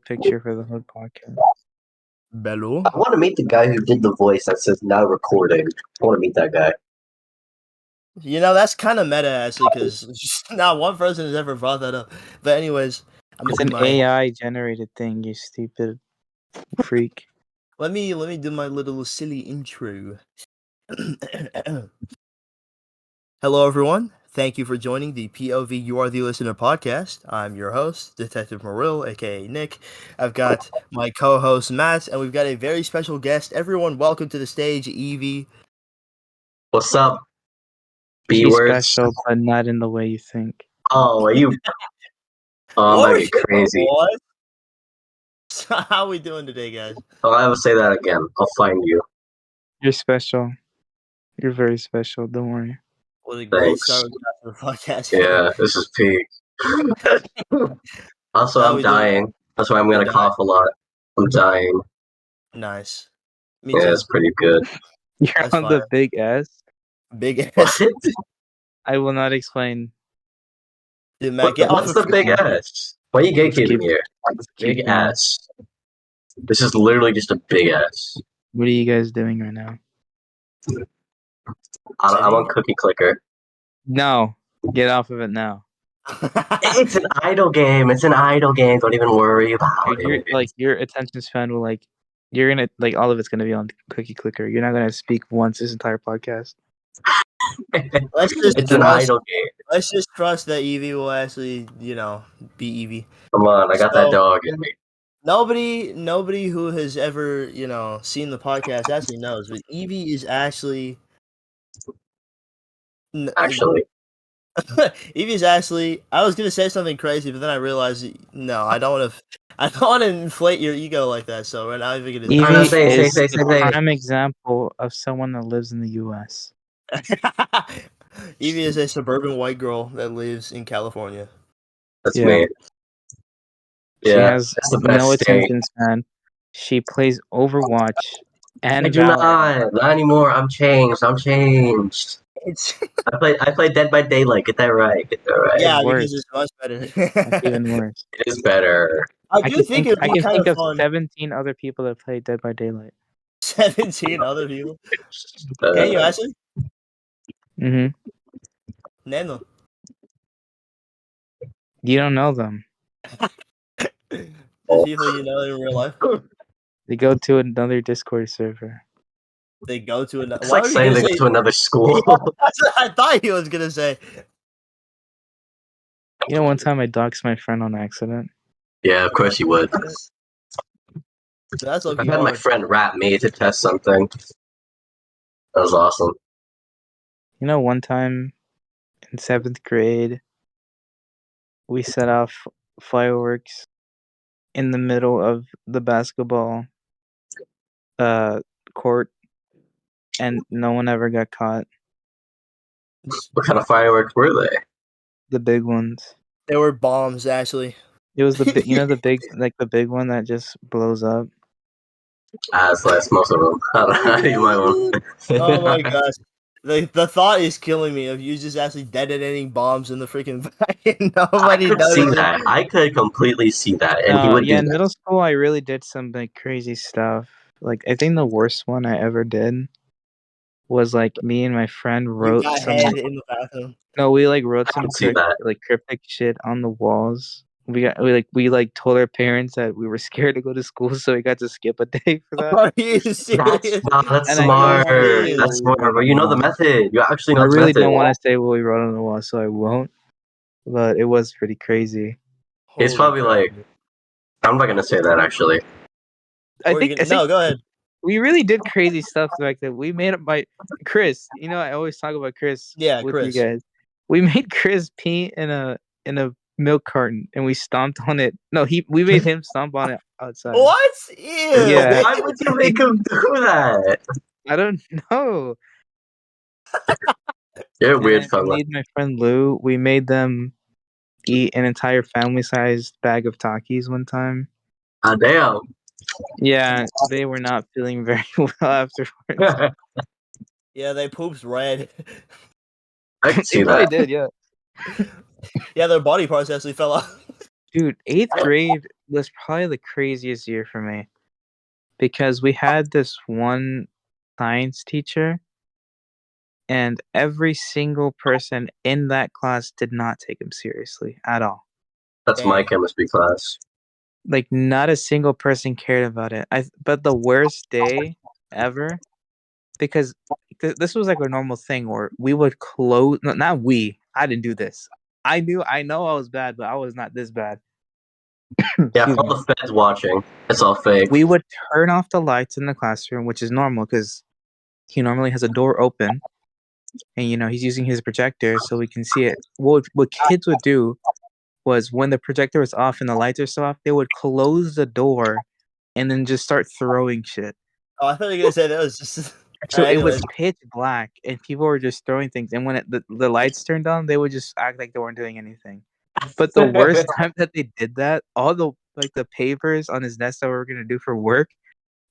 picture for the whole podcast. Bello. I want to meet the guy who did the voice that says now recording. I want to meet that guy. You know, that's kind of meta, actually, because not one person has ever brought that up. But anyways, I'm It's gonna an do my AI generated thing, you stupid freak. let me do my little silly intro. Hello, everyone. Thank you for joining the POV You Are the Listener podcast. I'm your host, Detective Maril, aka Nick. I've got my co-host Matt, and we've got a very special guest. Everyone, welcome to the stage, Evie. What's up? She's B-words. special, but not in the way you think. Oh, are you? Oh, I'm What gonna were get you- crazy. What? So how we doing today, guys? I'll ever say that again. I'll find you. You're special. You're very special. Don't worry. What a great Thanks. start to the podcast. Yeah, this is peak. Also, How I'm we doing? dying. That's why I'm gonna You're cough a lot. I'm dying. Nice. Me Yeah, too. it's pretty good. You're That's on the fire. big S. Big What? ass. I will not explain. Dude, Matt, get What's off the of big ass? Why are you Let's gatekeeping keep- here? let's keep Big going. ass. This is literally just a big ass. What are you guys doing right now? I'm on Cookie Clicker. No. Get off of it now. It's an idle game. It's an idle game. Don't even worry about it. Your attention span will you're gonna all of it's gonna be on Cookie Clicker. You're not gonna speak once this entire podcast. Let's just It's an trust. idle game. Let's just trust that Evie will actually, be Evie. Come on, I got that dog in me. Nobody who has ever, seen the podcast actually knows, but Evie is actually. Actually, Evie's actually. I was gonna say something crazy, but then I realized no, I don't want to. I don't want to inflate your ego like that. So we're not even gonna. Evie- say, is say. a prime example of someone that lives in the U.S. Evie is a suburban white girl that lives in California. that's Yeah. me. She Yeah, has that's the best no state. attention span. She plays Overwatch and I do Valorant. not anymore. I'm changed. It's I played Dead by Daylight. Get that right. yeah, worse. because it's much better. That's even worse. It is better. I do think it would I be can kind think of of fun. 17 other people that played Dead by Daylight. 17 other people. Can you actually? Mm-hmm. Nano. You don't know them. The people you know in real life. They go to another Discord server. They go to another. It's like saying they go to another school. That's what I thought he was gonna say. You know, one time I doxed my friend on accident. Yeah, of course you would. That's I okay. had my friend rap me to test something. That was awesome. You know, one time in 7th grade, we set off fireworks in the middle of the basketball court, and no one ever got caught. What kind of fireworks were they? The big ones. They were bombs, actually. It was the the big one that just blows up. That's most of them. You might want. Oh my gosh. The thought is killing me of you just actually detonating bombs in the freaking back and nobody I could knows see it. that. I could completely see that, and he would do in that. middle school, I really did some crazy stuff. I think the worst one I ever did was me and my friend You wrote got some. head in the bathroom. No, we wrote some can see that. cryptic shit on the walls. We told our parents that we were scared to go to school, so we got to skip a day for that. Are you serious? That's And I smart. really That's smart. But you know the method. You actually know I the really method. don't want to say what we wrote on the wall, so I won't. But it was pretty crazy. It's probably I'm not gonna say that actually. I think no, go ahead. we really did crazy stuff back then. We made it by Chris. You know, I always talk about Chris. Yeah, with Chris. you guys. We made Chris pee in a milk carton, and we stomped on it. No, we made him stomp on it outside. What? Ew. Yeah. Why would you make him do that? I don't know. You're a weird Me fella. and my friend Lou, we made them eat an entire family-sized bag of Takis one time. Ah, damn. Yeah, they were not feeling very well afterwards. Yeah, they poops red. I can see They probably that. did, yeah. Yeah, their body parts actually fell off. Dude, 8th grade was probably the craziest year for me because we had this one science teacher, and every single person in that class did not take him seriously at all. That's my Dang. chemistry class. Like, not a single person cared about it. But the worst day ever, because this was like a normal thing where we would close. No, not we. I didn't do this. I know I was bad, but I was not this bad. Yeah, Excuse for me. all the feds watching, it's all fake. We would turn off the lights in the classroom, which is normal because he normally has a door open, and he's using his projector so we can see it. What kids would do was when the projector was off and the lights are still off, they would close the door and then just start throwing shit. Oh, I thought you were gonna say that was just. So it was Anyways, pitch black, and people were just throwing things. And when the lights turned on, they would just act like they weren't doing anything. But the worst time that they did that, all the papers on his desk that we were gonna do for work,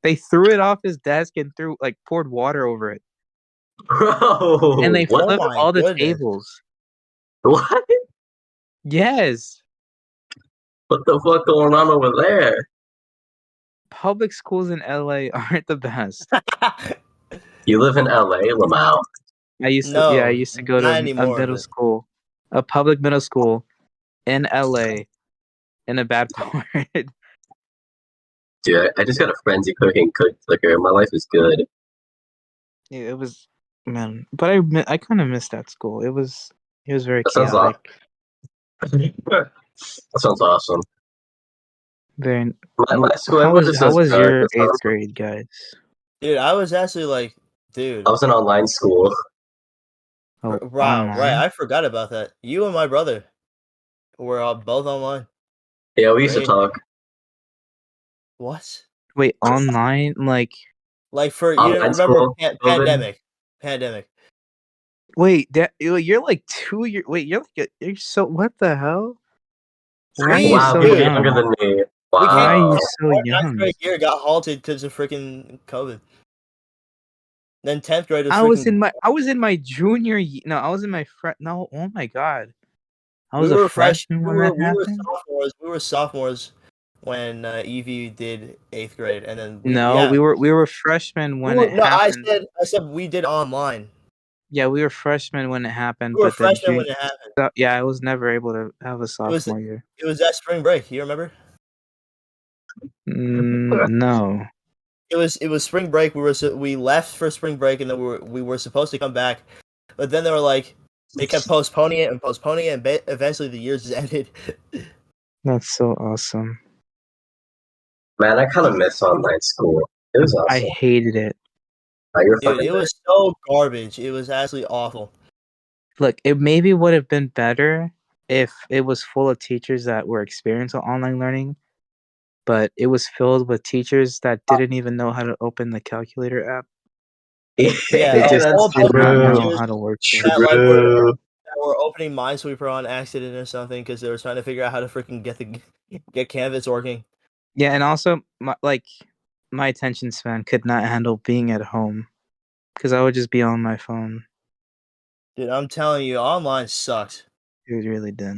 they threw it off his desk and poured water over it, Bro, and they what? Oh flipped my all the goodness. tables. What? Yes, What the fuck going on over there? public schools in LA aren't the best. You live in LA, Lamau. I used No, to go not to a anymore. middle school, a public middle school in LA, in a bad part. Dude, I just got a frenzy cooking cooked liquor. My life is good. It was, man, but I kind of missed that school. It was very That sounds chaotic. That sounds awesome. Very. My school, How everyone just how says was dark. your That's 8th awesome. grade, guys? Dude, I was actually like, dude. I was in online school. Oh, Wow, right. online? I forgot about that. You and my brother were both online. Yeah, we used to Great. talk. What? Wait, online? Like, Like for you Online don't remember school, COVID. pandemic. wait, you're like 2 years. Wait, you're so. What the hell? Why are you Jeez, Wow, so you're dude. younger young? than me. We Why can't. are you Wow. so Our ninth young? grade year got halted because of freaking COVID. Then 10th grade was I was in freaking. my junior year. No, I was in my no. Oh my god, I We was a were fresh. freshman when that We were happened. sophomores. We were sophomores when Evie did 8th grade, and then No, we were freshmen when it No, happened. I said we did online. Yeah, we were freshmen when it happened, We were but then freshmen when it happened. yeah, I was never able to have a sophomore year. It was that spring break. You remember? No. It was spring break. We left for spring break, and then we were supposed to come back, but then they were like they kept postponing it, and eventually the year just ended. That's so awesome. Man, I kind of miss online school. It was I awesome. hated it. You're Dude, fucking it was so garbage. It was absolutely awful. Look, it maybe would have been better if it was full of teachers that were experienced on online learning, but it was filled with teachers that didn't even know how to open the calculator app. Yeah, They just all did those not know teachers how to work it. that True. were opening Minesweeper on accident or something because they were trying to figure out how to freaking get Canvas working. Yeah, and also my attention span could not handle being at home because I would just be on my phone. Dude, I'm telling you, online sucks. It really did.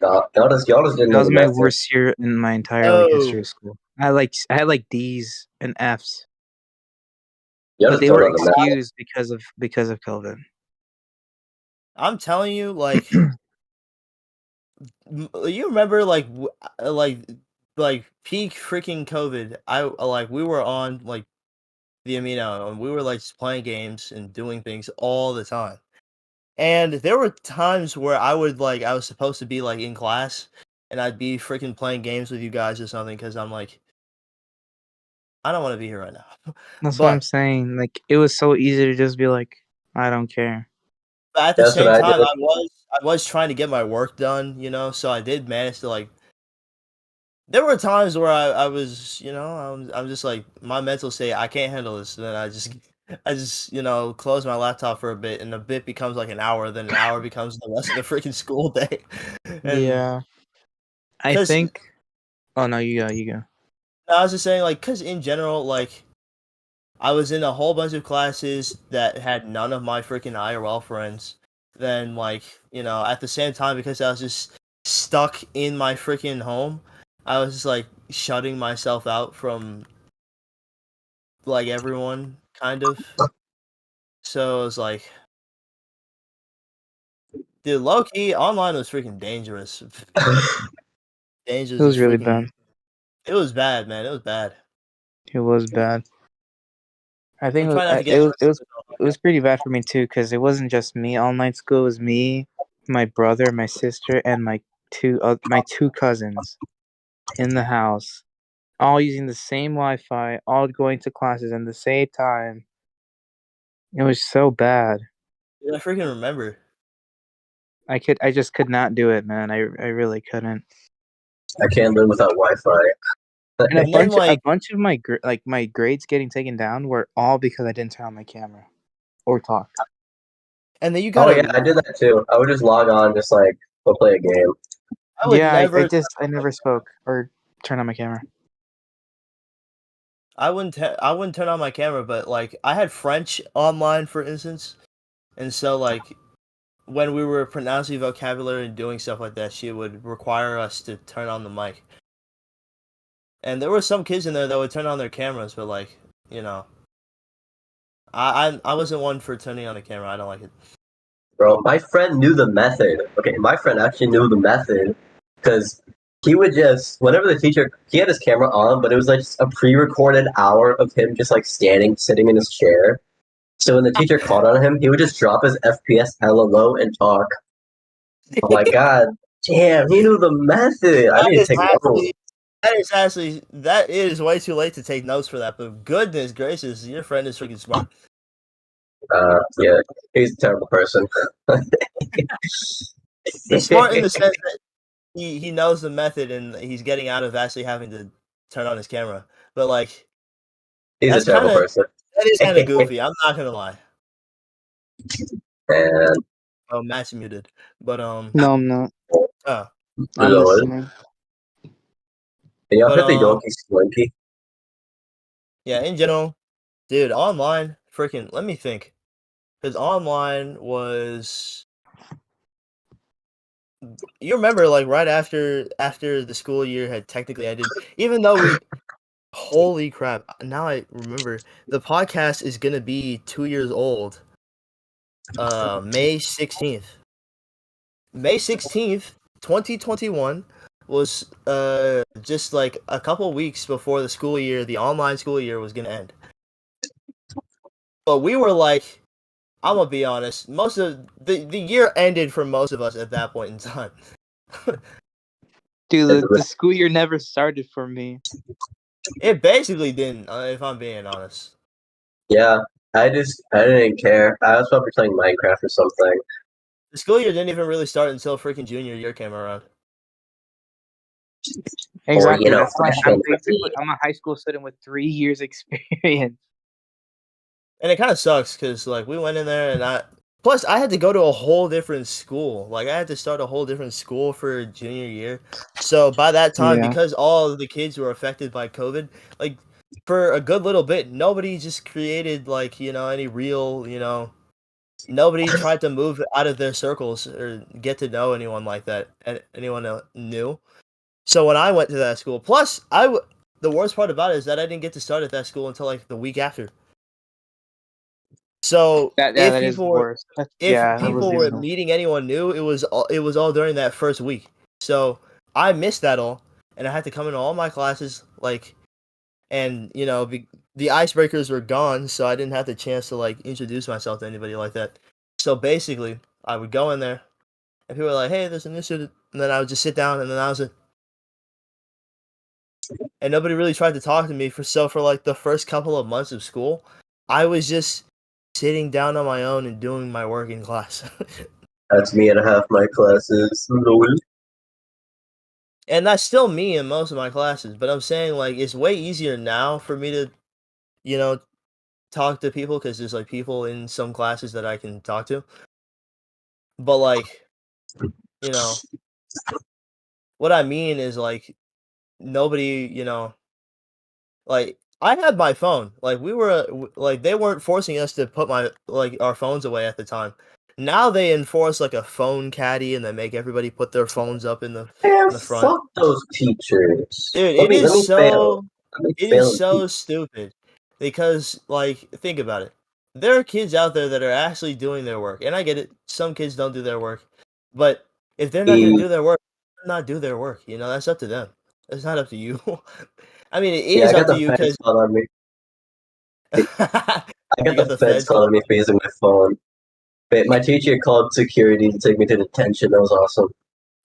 Y'all just didn't That know was the my message. worst year in my entire Oh. history of school. I had like D's and F's, Y'all but just they don't were know the math. excused because of COVID. I'm telling you, like, you remember, like peak freaking COVID. We were on like the amino, and we were like just playing games and doing things all the time. And there were times where I was supposed to be like in class, and I'd be freaking playing games with you guys or something because I'm like, I don't want to be here right now. That's what I'm But saying. Like, it was so easy to just be like, I don't care. at the That's what same I time, did. I was trying to get my work done, so I did manage to like. There were times where I was, I'm just like my mental state. I can't handle this. And then I just close my laptop for a bit, and a bit becomes like an hour. Then an hour becomes the rest of the freaking school day. And Yeah, I 'cause- think. Oh no, you go. I was just saying, like, because in general, like, I was in a whole bunch of classes that had none of my freaking IRL friends. Then, like, at the same time, because I was just stuck in my freaking home. I was just like shutting myself out from like everyone, kind of. So it was like, dude, low key, online was freaking dangerous. It Dangerous was is really freaking. bad. It was bad, man. It was bad. It was bad. I think I'm trying not to it get. was it was pretty bad for me too because it wasn't just me online school. It was me, my brother, my sister, and my two cousins in the house, all using the same Wi-Fi, all going to classes at the same time. It was so bad. I freaking remember. I just could not do it, man. I really couldn't. I can't live without Wi-Fi. And And then a like, bunch of my grades getting taken down were all because I didn't turn on my camera or talk. and then you Oh yeah, gotta. I did that too. I would just log on, just like go play a game. I would Yeah, never. I never spoke or turned on my camera. I wouldn't turn on my camera, but like I had French online, for instance, and so like when we were pronouncing vocabulary and doing stuff like that, she would require us to turn on the mic. And there were some kids in there that would turn on their cameras, but like, you know, I wasn't one for turning on the camera. I don't like it. Bro, my friend knew the method. Okay, my friend actually knew the method because he would just whenever the teacher he had his camera on, but it was like a pre-recorded hour of him just like standing, sitting in his chair. So when the teacher called on him, he would just drop his FPS hella low and talk. Oh my god, damn, he knew the method. I That need to is take notes. that is way too late to take notes for that. But goodness gracious, your friend is freaking smart. Yeah, he's a terrible person. He's smart in the sense that he knows the method and he's getting out of actually having to turn on his camera. But like He's a that's terrible person. that is kind of goofy. I'm not gonna lie. And Oh, Matt's muted. But No, I'm not. uh, I'm Lord, listening. can y'all but hit the Yoki Slinky? yeah, in general, dude, online, freaking. Let me think, because online was. You remember, like right after the school year had technically ended, even though we. Holy crap! Now I remember the podcast is gonna be 2 years old. May 16th. May 16th, 2021 was just like a couple weeks before the school year, the online school year was going to end. But we were like, I'm going to be honest, most of the year ended for most of us at that point in time. Dude, the school year never started for me. It basically didn't, if I'm being honest. Yeah, I didn't care. I was probably playing Minecraft or something. The school year didn't even really start until freaking junior year came around. Exactly. Or, That's why freshman. I'm a high school student with 3 years experience. And it kind of sucks because like we went in there and plus I had to go to a whole different school. Like I had to start a whole different school for junior year. So by that time, Yeah. because all of the kids were affected by COVID, like for a good little bit, nobody just created like any real nobody tried to move out of their circles or get to know anyone like that and anyone new. So when I went to that school, plus the worst part about it is that I didn't get to start at that school until like the week after. So if That is people were worse. That was even worse. meeting anyone new, it was all during that first week. So I missed that all, and I had to come into all my classes like, and the icebreakers were gone, so I didn't have the chance to like introduce myself to anybody like that. So basically, I would go in there, and people were like, "Hey, there's an issue," and then I would just sit down, and then I was it. And nobody really tried to talk to me for like the first couple of months of school, I was just sitting down on my own and doing my work in class. That's me at half my classes. And that's still me in most of my classes, but I'm saying like it's way easier now for me to, you know, talk to people because there's like people in some classes that I can talk to. But like, you know, what I mean is like nobody, like I had my phone. Like we were like they weren't forcing us to put our phones away at the time. Now they enforce like a phone caddy and they make everybody put their phones up in Man, the front. fuck those teachers. Dude, Let me fail. Let me it fail is and so teach. stupid because like think about it. There are kids out there that are actually doing their work, and I get it. Some kids don't do their work, but if they're not going to do their work, not do their work. You know, that's up to them. It's not up to you. I mean, it Yeah, I is got up to the you feds because calling on me. I you got got the the feds feds. calling me for using my phone. But my teacher called security to take me to detention. That was awesome.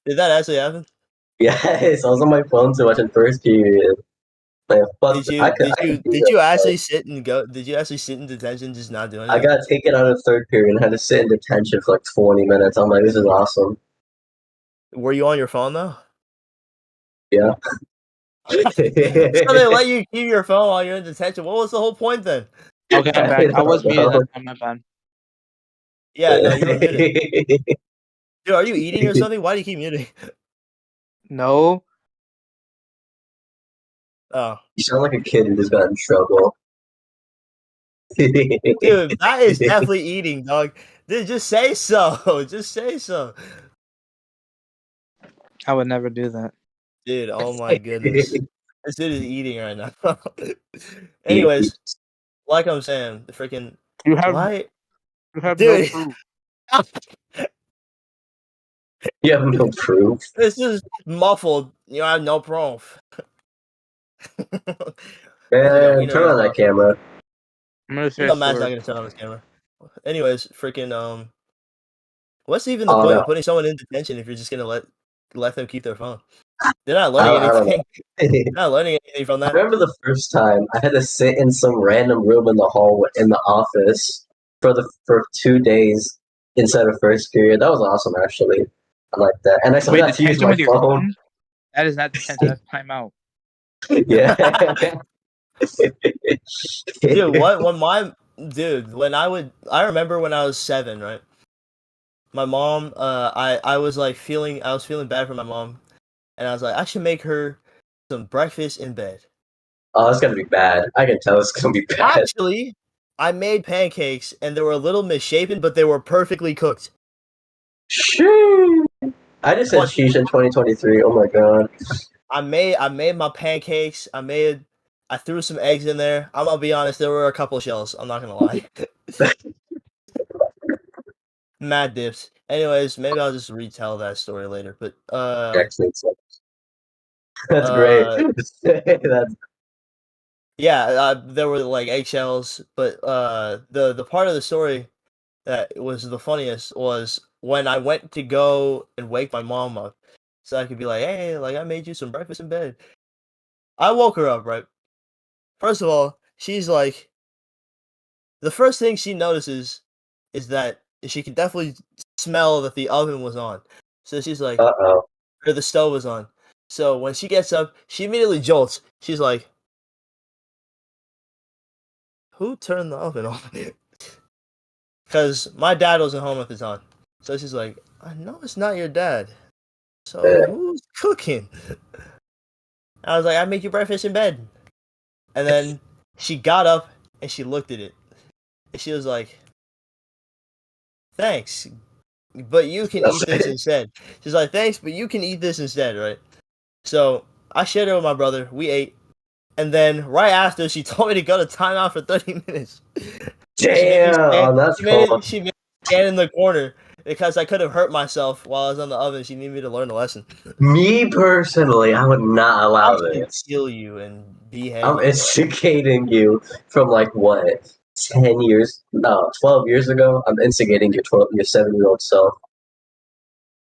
Did that actually happen? Yes, I was on my phone too much in first period. Like, fuck, I could do Did that. you actually sit and go? Did you actually sit in detention, just not do I anything? got taken out of third period and had to sit in detention for like 20 minutes. I'm like, this is awesome. Were you on your phone though? Yeah. So they let you keep your phone while you're in detention. What was the whole point then? Okay, I'm back. I was don't muted know. that time. My bad. Yeah, no, you were muted. Dude, are you eating or something? Why do you keep muting? No. Oh, You sound like a kid who just got in trouble. dude, that is definitely eating, dog. Dude, just say so. Just say so. I would never do that. Dude, oh my goodness. This dude is eating right now. Anyways, like I'm saying, the freaking You have why, no dude. proof. You have no proof. This is muffled. You have no proof. Man, turn on that camera. I'm gonna say No, a Matt's not sword. gonna turn on his camera. Anyways, freaking what's even the Oh point no. of putting someone in detention if you're just gonna let them keep their phone? They're not I learning don't know. anything. They're not learning anything from I that. remember the first time I had to sit in some random room in the hallway in the office for 2 days instead of first period. That was awesome, actually. I like that, and I still Wait, got to use detention my with your phone. phone? That is not detention. That's timeout. Yeah. Dude, what when my dude, I remember when I was 7, right? My mom, I was like I was feeling bad for my mom, and I was like, I should make her some breakfast in bed. Oh, it's gonna be bad. I can tell it's gonna be bad. Actually, I made pancakes and they were a little misshapen, but they were perfectly cooked. Sheesh. I just said But sheesh in 2023. Oh my god. I made my pancakes. I threw some eggs in there. I'm gonna be honest, there were a couple shells. I'm not gonna lie. Mad dips. Anyways, maybe I'll just retell that story later. But Actually, that's great. uh That's yeah, there were like eggshells, but the part of the story that was the funniest was when I went to go and wake my mom up so I could be like, "Hey, like I made you some breakfast in bed." I woke her up, right? First of all, she's like the first thing she notices is that she can definitely smell that the oven was on. So she's like, uh-oh. or the stove was on. So when she gets up, she immediately jolts. She's like, "Who turned the oven on?" Because my dad wasn't home at the time. So she's like, "I know it's not your dad. So Yeah. who's cooking?" I was like, "I make you breakfast in bed." And then she got up and she looked at it. And she was like, "Thanks, but you can eat this instead." She's like, "Thanks, but you can eat this instead, right?" So I shared it with my brother. We ate. And then right after, she told me to go to timeout for 30 minutes. Damn, oh, that's cool. She made me stand in the corner because I could have hurt myself while I was on the oven. She needed me to learn a lesson. Me personally, I would not I allow should this. kill you and behead I'm you. instigating you from like what, 10 years? No, 12 years ago. I'm instigating your 7-year-old self.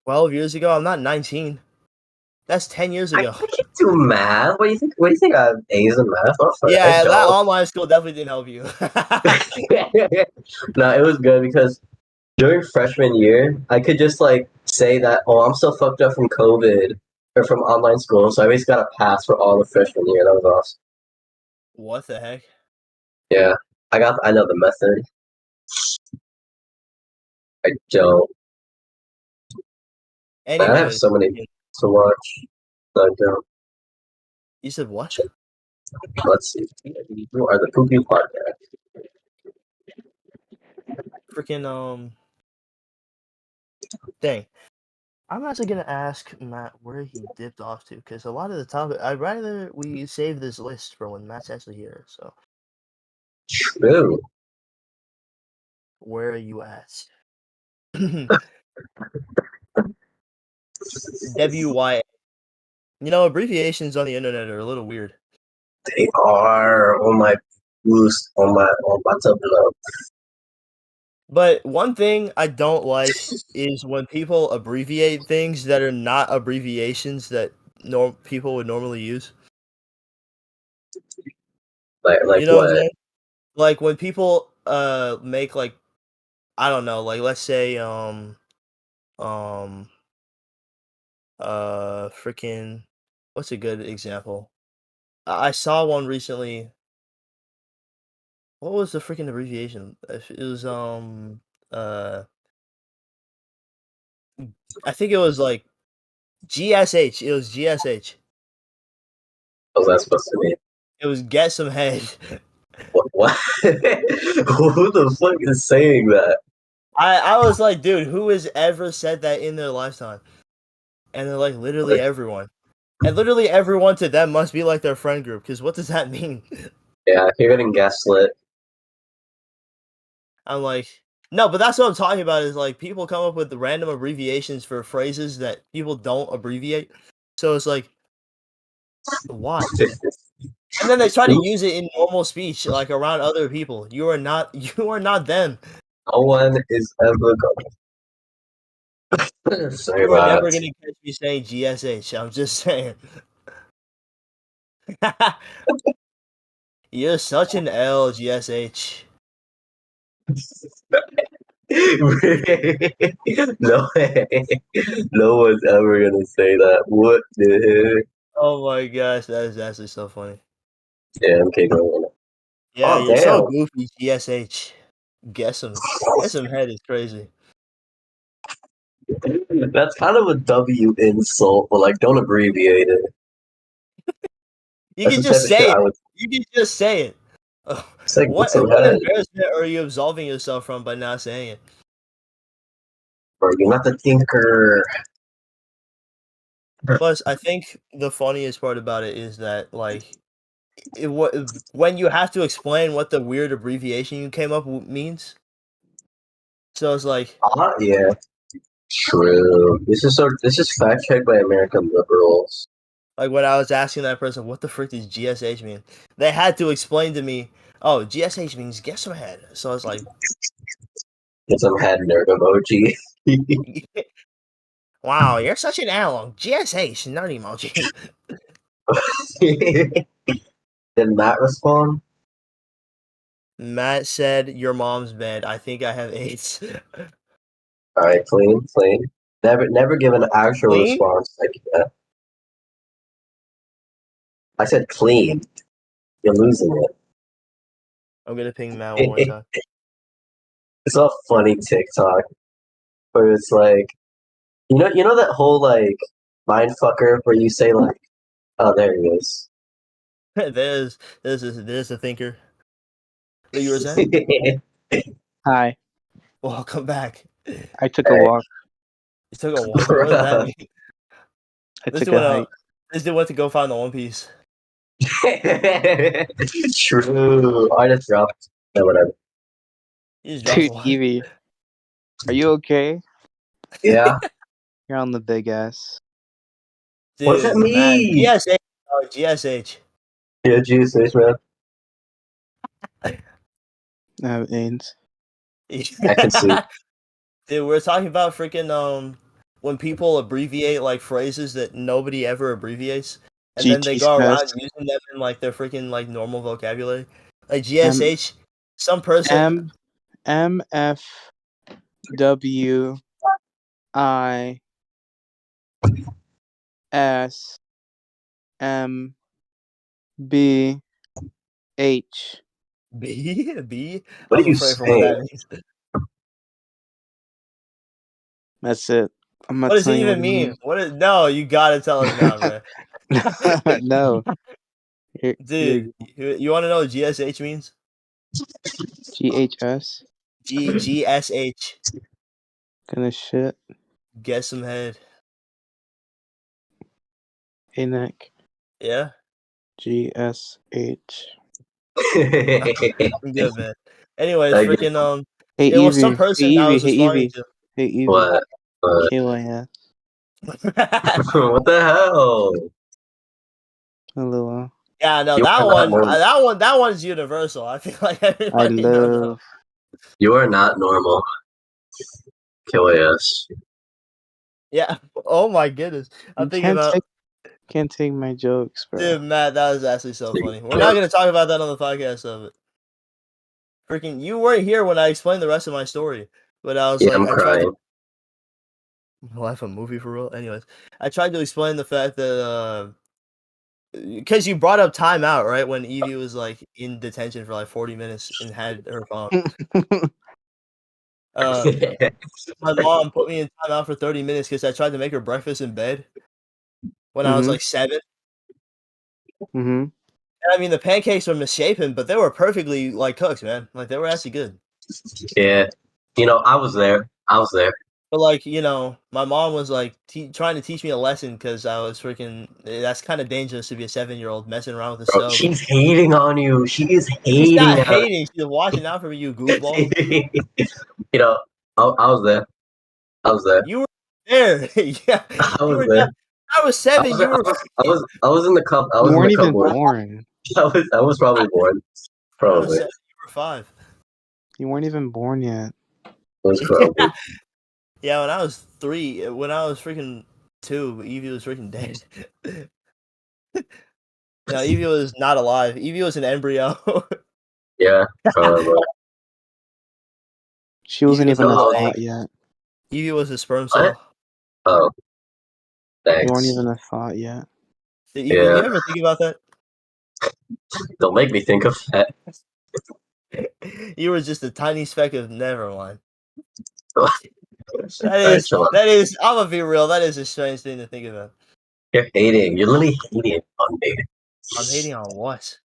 12 years ago? I'm not 19. That's 10 years I ago. can't do math. What do you think? What do you think? I have A's in math? Oh, I Yeah, that don't. online school definitely didn't help you. No, it was good because during freshman year, I could just like say that, oh, I'm still fucked up from COVID or from online school, so I basically got a pass for all of freshman year. That was awesome. What the heck? Yeah, I know the method. I don't. Man, I have Anyways, so many to watch. I don't. you said what? Let's see. Who are the Poopy Podcast? Freaking Dang. I'm actually gonna ask Matt where he dipped off to, because a lot of the topic, I'd rather we save this list for when Matt's actually here. So, True. where are you at? WY. You know, abbreviations on the internet are a little weird. They are on my boost on my tableau. But one thing I don't like is when people abbreviate things that are not abbreviations that people would normally use. Like You know what I'm what? saying? Like when people make like, I don't know, like let's say um freaking, what's a good example? I saw one recently. What was the freaking abbreviation? It was uh I think it was like GSH. It was GSH. What was that supposed to mean? It was get some head. What? Who the fuck is saying that? I was like, dude, who has ever said that in their lifetime? And they're like, literally everyone. And literally everyone to them must be like their friend group, because what does that mean? Yeah, you're getting gaslit. I'm like, no, but that's what I'm talking about, is like people come up with random abbreviations for phrases that people don't abbreviate. So it's like, why? And then they try to use it in normal speech, like around other people. You are not them. No one is ever gonna say You are never that. gonna catch me saying GSH. I'm just saying. You're such an L, GSH. No way. No one's ever gonna say that. What the heck? Oh my gosh, that is actually so funny. Yeah, I'm kicking it. Yeah, Oh you're so damn. goofy, GSH. Guess him. Guess him head is crazy. That's kind of a W insult, but like don't abbreviate it. You That's can the type just of shit say I it. would You can just say it. say. What Get some what head. embarrassment are you absolving yourself from by not saying it? Bro, you're not the thinker. Plus, I think the funniest part about it is that like when you have to explain what the weird abbreviation you came up with means. So it's like, Yeah. True. This is fact checked by American liberals. like when I was asking that person, what the frick does GSH mean? They had to explain to me, oh, GSH means get some head. So I was like, Get some head nerd emoji. wow, you're such an analog. GSH, nerd emoji. Did Matt respond? Matt said, your mom's bad. I think I have AIDS. Alright, clean, clean. Never give an actual Clean? response like that. I said clean. You're losing I'm gonna ping Matt one more it. time. It's a funny TikTok where it's like you know that whole like mind fucker where you say like, oh there he is. there's a thinker. What you were saying? Hi. Welcome back. I took a walk. You took a walk. What does that mean? I This took dude a went hike. this dude went to go find the One Piece. True. I just dropped. No, whatever. You just dropped Dude, one. Evie, are you okay? Yeah. You're on the big ass. What does that Dude, man. mean? GSH. Oh, GSH. Yeah, Jesus, man. I have AIDS. I can see. Dude, we're talking about freaking when people abbreviate like phrases that nobody ever abbreviates, and then they GT go says around using them in like their freaking like normal vocabulary. Like M GSH, some person MFWISMBH. B. What are I'm you afraid for what that saying? means. That's it. I'm What not does it telling you what even it mean? means. What is no? You gotta tell us now, bro. No. You're Dude, you want to know what GSH means? GHS. GSH. Gonna shit. get some head. Hey Nick. Yeah, GSH. I'm good, man. Anyways, I get- freaking Hey it was some Evie. Hey person that I Evie. was Hey responding Evie. Hey Evie. What? KYS. to. What the hell? Hello. Yeah, no, You that are not one, normal. that one's universal. I feel like I everybody knows that. love. You are not normal. KOS. Yeah. Oh my goodness. I'm You thinking about, can't take my jokes, bro. dude, Matt. That was actually so funny. We're not gonna talk about that on the podcast of it. Freaking, you weren't here when I explained the rest of my story, but I was Yeah, like, I'm I tried to. crying. Life a movie for real. Anyways, I tried to explain the fact that because you brought up timeout, right? When Evie was like in detention for like 40 minutes and had her phone. My mom put me in timeout for 30 minutes because I tried to make her breakfast in bed when I was like 7. Mm-hmm. And I mean, the pancakes were misshapen, but they were perfectly like cooked, man. Like they were actually good. Yeah. You know, I was there. But like, my mom was like trying to teach me a lesson because I was freaking. That's kind of dangerous to be a 7-year-old messing around with a Bro, stove. she's hating on you. She is She's hating not on hating. She's watching out for you, goofball. you. You know, I was there. I was there. You were there. Yeah, I you was were. there. I was 7. You were. I was in the cup. I You was in weren't the even cupboard. born. I was probably born. I was Probably. 7. You were 5. You weren't even born yet. Was probably. Yeah, when I was 3, when I was freaking 2, Evie was freaking dead. No, Evie was not alive. Evie was an embryo. Yeah, probably. She wasn't Evie was even a a little thought egg. yet. Evie was a sperm What? cell. Oh, You weren't thanks. even a thought yet. Evie, Yeah, you ever think about that? don't make me think of that. You were just a tiny speck of nevermind. Alright, chill out. That is. I'm gonna be real. That is a strange thing to think about. You're hating. You're literally hating on me. I'm hating on what?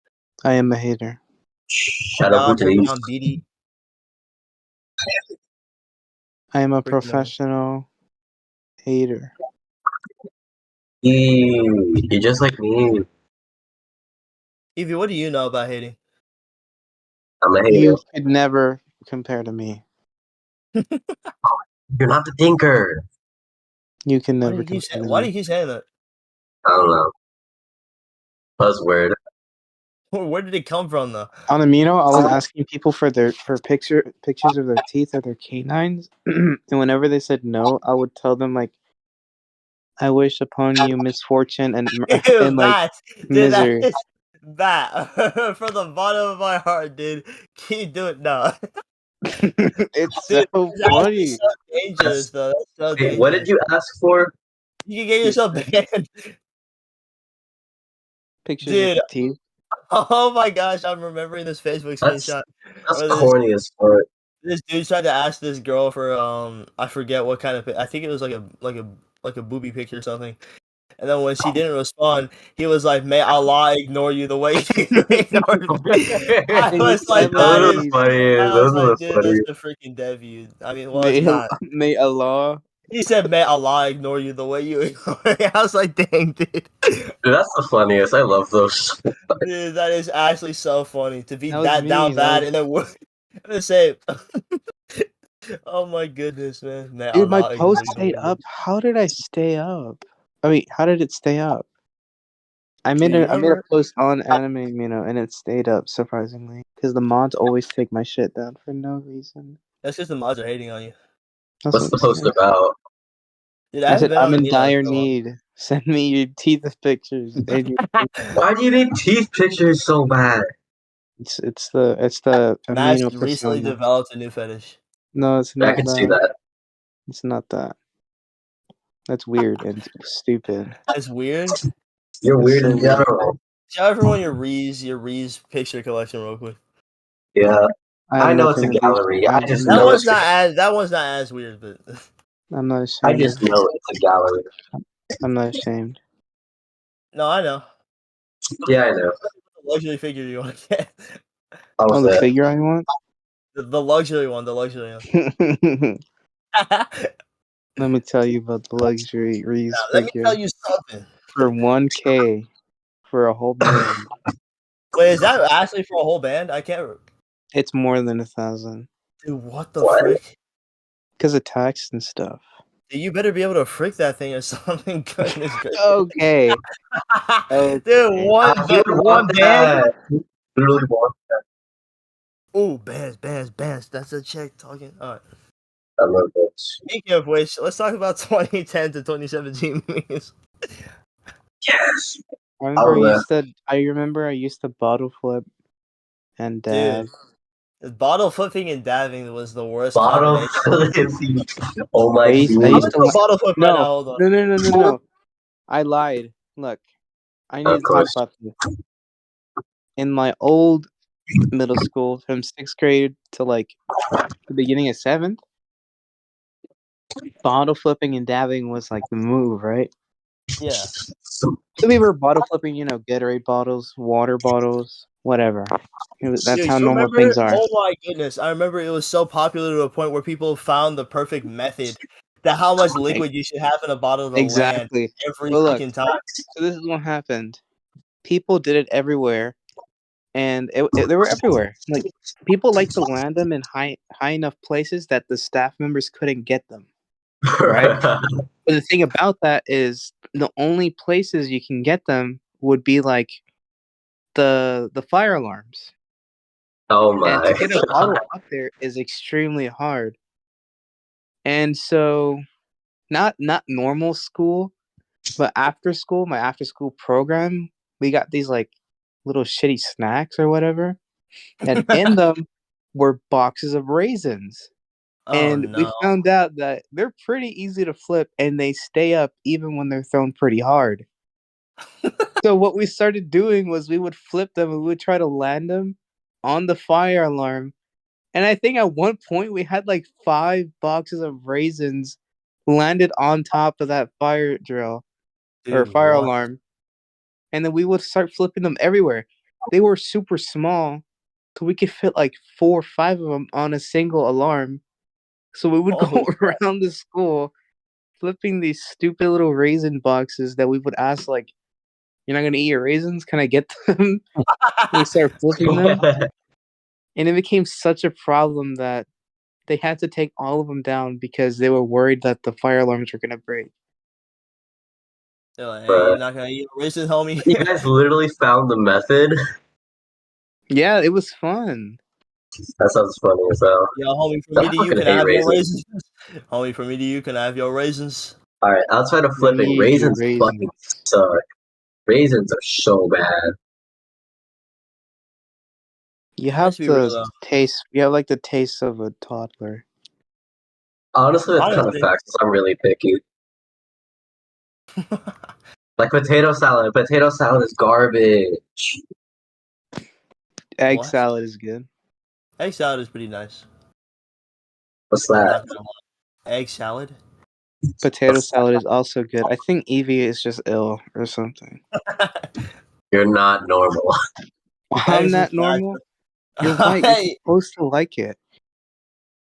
I am a hater. Shut up, Y'all hating please. on BD? I am a Freaking professional hater. You're just like me. Evie, what do you know about hating? I'm a hater. You could never compare to me. You're not the thinker. You can Why do never you keep compare to saying? Why do me. you keep saying that? I don't know. Buzzword. Where did it come from, though? On Amino, I was asking people for pictures of their teeth or their canines, and whenever they said no, I would tell them like, "I wish upon you misfortune and Ew, and like Matt, dude, that misery." is Matt. From the bottom of my heart, dude. Keep doing no, It's dude. so That's actually funny. so dangerous, though. That's so Wait, what did dangerous. you ask for? You can get yourself banned, Pictures of dude. teeth. Oh my gosh, I'm remembering this Facebook That's screenshot that's where corny as fuck. this dude tried to ask this girl for I forget what kind of I think it was like a booby picture or something. And then when she didn't respond, he was like, "May Allah ignore you the way you ignored me." I And he was like, said "That like Those are the is." he funniest. I was Those are like, the "Dude, that's funniest. the freaking debut." I mean, well, it's may not. may Allah. He said, "May Allah ignore you the way you ignore me." I was like, "Dang, dude." Dude, that's the funniest. I love those. Dude, that is actually so funny to be That was that me. down bad and then I'm gonna say, oh my goodness, man. May Dude, my Allah ignore post you the way stayed you. up. How did I stay up? I mean, how did it stay up? Dude, you I made a remember? post on anime, and it stayed up surprisingly. Because the mods always take my shit down for no reason. That's because the mods are hating on you. That's What's what the I'm post saying. about? Dude, I I haven't said been I'm on in Amino in dire so long. need. Send me your teeth pictures. And Why do you need teeth pictures so bad? it's the Matt amino recently persona. developed a new fetish. No, it's I not can see that. that. It's not that. That's weird and stupid. That's weird. You're It's weird so in weird. general. Show everyone your Reese picture collection real quick. Yeah, I have I know it's nothing a to do. gallery. I just That know one's it's. not as weird, but I'm not I ashamed just of it. know it's a gallery. I'm not ashamed. no, I know. Yeah, I know. The luxury figure you want to get. I Oh, was the there. figure I want? The luxury one, the luxury one. Let me tell you about the luxury Reese Let me tell figure you something. for 1K for a whole band. Wait, is that actually for a whole band? I can't. It's more than 1,000 Dude, what the What? frick? because of tax and stuff. Dude, you better be able to frick that thing or something. Goodness gracious. Okay. Dude, Okay. He would one want band. that. He literally want that. Oh, bands. That's a chick talking. All right. I love this. Speaking of which, let's talk about 2010 to 2017 movies. Yes. I remember I used to bottle flip and dab. Dude, bottle flipping and dabbing was the worst Bottle combination. flipping. Oh my I god. I'm used gonna to do a bottle flip right now. no, Hold on. no. I lied. Look, I need Of to talk course. about this. In my old middle school, from 6th grade to like the beginning of 7th, bottle flipping and dabbing was like the move, right? Yeah. So we were bottle flipping, Gatorade bottles, water bottles, whatever. That's Dude, how you normal remember? things are. Oh my goodness. I remember it was so popular to a point where people found the perfect method that how much liquid you should have in a bottle to land Exactly. every But look, freaking time. so this is what happened. People did it everywhere, and they were everywhere. Like people like to land them in high enough places that the staff members couldn't get them. Right. But the thing about that is the only places you can get them would be like the fire alarms. Oh And to my. get a bottle up there is extremely hard. And so not normal school, but after school, my after school program, we got these like little shitty snacks or whatever. And in them were boxes of raisins. Oh And we no. found out that they're pretty easy to flip and they stay up even when they're thrown pretty hard. So what we started doing was we would flip them and we would try to land them on the fire alarm. And I think at one point we had like 5 boxes of raisins landed on top of that fire drill or Dude, fire what? alarm. And then we would start flipping them everywhere. They were super small, so we could fit like 4 or 5 of them on a single alarm. So we would go Holy around the school flipping these stupid little raisin boxes that we would ask like, "You're not gonna eat your raisins? Can I get them?" We started flipping them, and it became such a problem that they had to take all of them down because they were worried that the fire alarms were gonna break. They're like, hey, Bruh. you're not gonna eat raisins, homie. You guys literally found the method? Yeah, it was fun. That sounds funny as hell. Yo, homie, from me I to you, fucking can I hate have your raisins. raisins? Homie, from me to you, can I have your raisins? Alright, outside of flipping, Need your raisins fucking raisins. suck. Raisins are so bad. You Let's have be real the though. taste. You have like the taste of a toddler. Honestly, that's kind of Honestly. facts. 'Cause I'm really picky. Like potato salad. Potato salad is garbage. Egg What? salad is good. Egg salad is pretty nice. What's I'm that? not gonna lie. Egg salad? Potato salad is also good. I think Evie is just ill or something. You're not normal. I'm Eggs and not normal. You're salad. white. You're Hey, supposed to like it,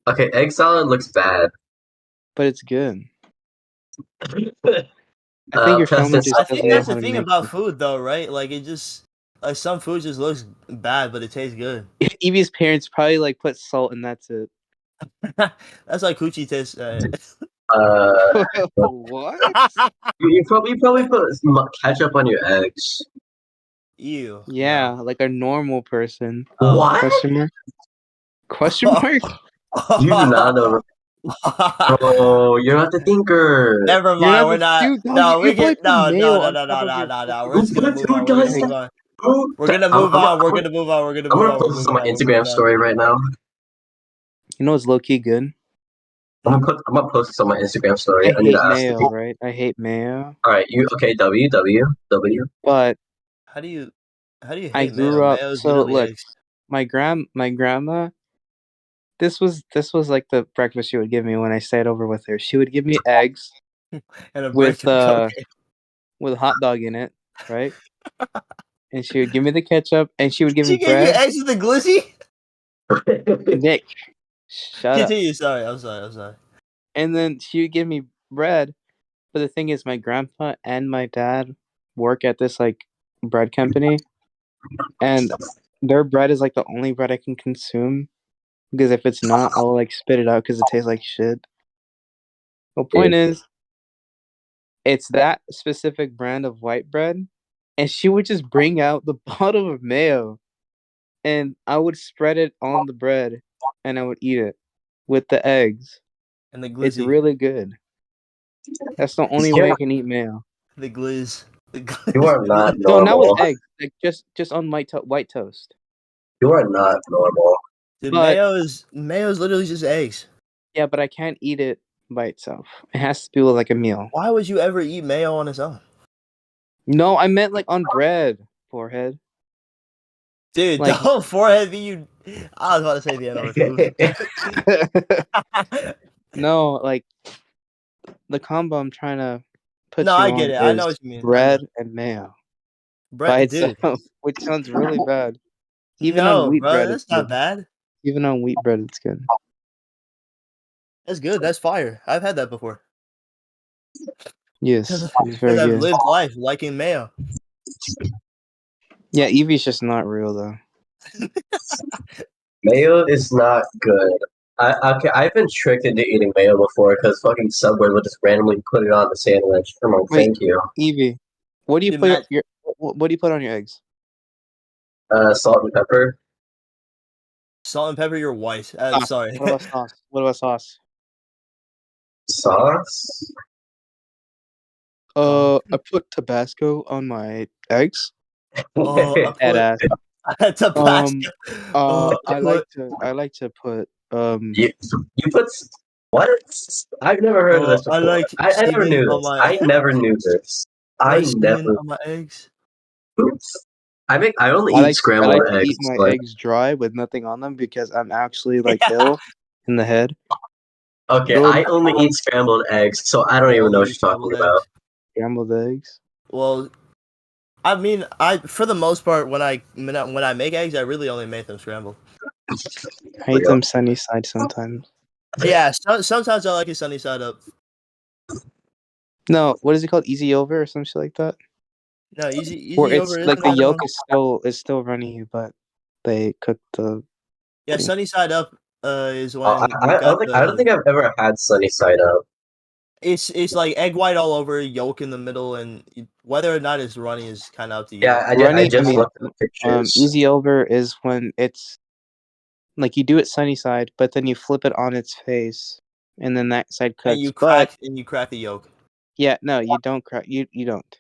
Okay, egg salad looks bad. but it's good. I think your Test family and just I doesn't think know that's self-taste. the how to thing make about it. food though, right? Like it just like some food just looks bad, but it tastes good. Evie's parents probably like put salt and that's it. That's like coochie tastes. Uh, What? you probably put ketchup on your eggs. Ew. Yeah, like a normal person. No. What? Question mark? Question mark? You do not know. Bro, you're not the thinker. Never You're mind. not We're the not. dude, dog. No, You we probably get put no, mayo no, no, on no, top no, of no, your no, no. We're Who just gonna puts move who on. We're gonna does move egg. that? on. We're gonna I'm, move I'm, on. We're I'm, gonna move on. We're gonna I'm move gonna on. We're post this on moving my on. We're Instagram moving on. story right now. You know what's low key good? I'm gonna post this on my Instagram story. I I need to hate ask the mayo, people. right? I hate mayo. All right, you okay? W. But How do you I hate mayo? grew up. Mayo is So literally look, eggs. my grandma. This was like the breakfast she would give me when I stayed over with her. She would give me eggs And a brick with of cocaine. with a hot dog in it, right? And she would give me the ketchup, and she would give me She gave you bread. eggs with the glizzy? Nick, shut up. Continue. Sorry. I'm sorry. And then she would give me bread. But the thing is, my grandpa and my dad work at this like bread company, and their bread is like the only bread I can consume because if it's not, I'll like spit it out because it tastes like shit. The point is, it's that specific brand of white bread, and she would just bring out the bottle of mayo, and I would spread it on the bread, and I would eat it with the eggs. And the It's glizzy. really good. That's the only way I can eat mayo. The gliz. The You are gliz. not No, not with normal. eggs. Like just on white toast. You are not normal. Dude, But mayo is literally just eggs. yeah, but I can't eat it by itself. It has to be with like a meal. Why would you ever eat mayo on its own? No, I meant like on bread, forehead. Dude, Like don't forehead me, you. I was about to say the N-word. no, like the combo I'm trying to put No, you I get on it. I know is what you mean. bread and mayo by Dude. itself, which sounds really bad. Even on No, wheat bro, bread, it's that's not good. bad. Even on wheat bread, it's good. That's good. That's fire. I've had that before. Yes, it's very Because I've good. lived life liking mayo. Yeah, Evie's just not real though. Mayo is not good. Okay, I've been tricked into eating mayo before because fucking Subway would just randomly put it on the sandwich. I'm like, Wait, thank you. Evie, what do you Dude, put Matt, your what do you put on your eggs? Salt and pepper. salt and pepper, you're white. Sauce. Sorry. What about sauce? What about sauce? Sauce? I put Tabasco on my eggs. Oh, Dead ass. Tabasco. I like to put you put what? I've never heard of this I before. like I never semen knew on this. my. I never knew this. I I like semen never. on my eggs. Oops. I only eat I scrambled like to eggs. eat my Like, eggs dry with nothing on them because I'm actually like ill in the head. okay, Go I only eat scrambled eggs, so I don't You even know only what eat you're talking scrambled about. eggs. scrambled eggs. Well, I mean, for the most part, when I make eggs, I really only make them scrambled. I eat them sunny side sometimes. Yeah, sometimes I like it sunny side up. No, what is it called? Easy over or some shit like that? No, easy Where over it's is like the not yolk wrong. is still runny, but they cook the Yeah, thing. sunny side up is Oh, when you got I don't think I've ever had sunny side up. it's like egg white all over, yolk in the middle, and whether or not it's runny is kind of up to you. Yeah, I Runny, I just mean, looked at the pictures. easy over is when it's like you do it sunny side, but then you flip it on its face, and then that side And cooks. But you crack the yolk. yeah, no, you don't crack. You don't.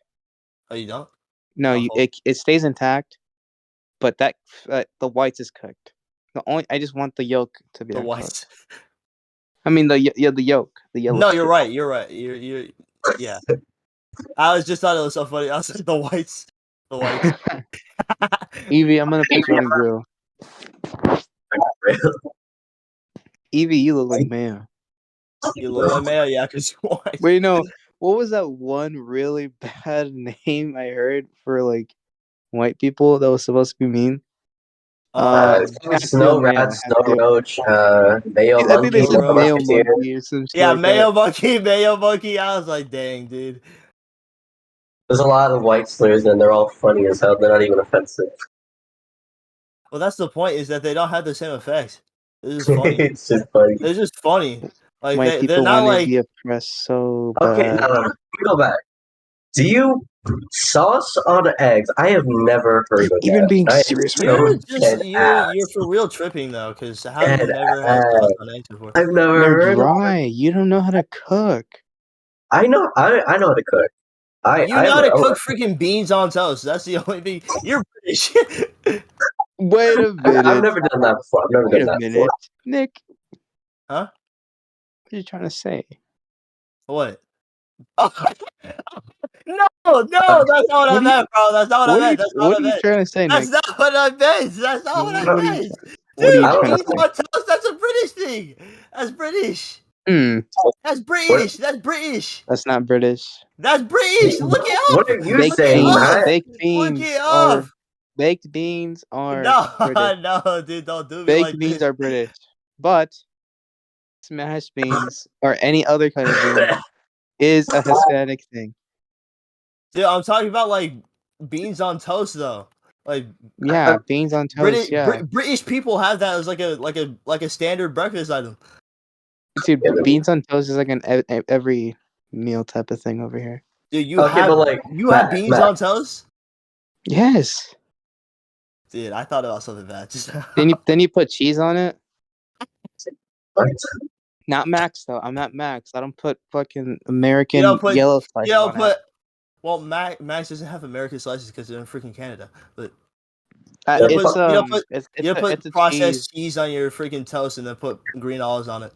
Oh, you don't? No, Oh, it stays intact, but that the whites is cooked. I just want the yolk to be the uncooked. whites. I mean the yolk, the yellow. No, you're right. You're right. You're yeah. I was just thought it was so funny. I was like the whites. The whites. Evie, I'm gonna put you on a grill. Evie, you look like man. You look like mayo, yeah, because you're white. Wait, no. What was that one really bad name I heard for like white people that was supposed to be mean? Snow rat, snow roach, mayo I think they monkey, said Mayo mayo musketeer. monkey or some shit Yeah, like that. mayo monkey. I was like, dang, dude. There's a lot of white slurs and they're all funny as hell. They're not even offensive. Well, that's the point. Is that they don't have the same effects. It's just funny. It's just funny. They're just funny. Like White they're people not want to like be oppressed so Okay, bad. let me go back. Do you sauce on eggs? I have never heard of Even that. being I am serious right so now. dead you're ass. for real tripping though, because how have you Dead never had sauce ass. on eggs before? I've never They're heard of that. dry. You don't know how to cook. I know how to cook. You know how to cook freaking beans on toast. That's the only thing. You're British. Wait a minute. I've never done that before. I've never Wait done a that minute. before. Nick, Huh? what are you trying to say? What? No, that's not what I meant, bro. That's not what I meant. That's not What what are I you meant. trying to say, That's Nick? not what I meant. That's not what I What are you meant. What are you Dude, trying to beans say? on toast, that's a British thing. That's British. Hmm. That's British. That's British. That's not British. That's British. Look it up. What are you Baked saying, beans. Matt? Look it up. Baked beans are No, British. no, dude, don't do me Baked like beans this. are British, but smashed beans or any other kind of beans is a Hispanic thing. Dude, I'm talking about like beans on toast though. Like Yeah, beans on toast. Yeah, British people have that as like a standard breakfast item. dude, beans on toast is like an every meal type of thing over here. Dude, Okay, but like you have beans Matt, on toast? Yes. Dude, I thought about something bad. Just Then you put cheese on it. what? Not Max though. I'm not Max. I don't put fucking you American don't put yellow you slices don't on it. put well Max doesn't have American slices because they're in freaking Canada. But Yeah, you It's don't put it's a cheese. processed cheese on your freaking toast and then put green olives on it.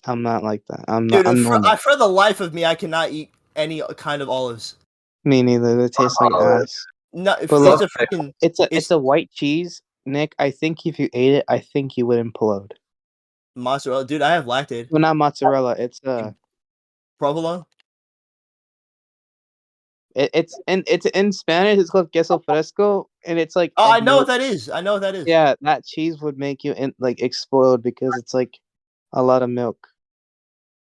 I'm not like that. I'm not. Dude, I'm normal. for the life of me, I cannot eat any kind of olives. Me neither. They taste like ass. No, But it's look, a freaking it's a white cheese, Nick. I think if you ate it, I think you would implode. mozzarella. Dude, I have lactate. Well, not mozzarella. It's Provolone. it's in Spanish. It's called queso fresco, and it's like Oh, egg I know what milk. that is. I know what that is. Yeah, that cheese would make you like explode because it's like a lot of milk.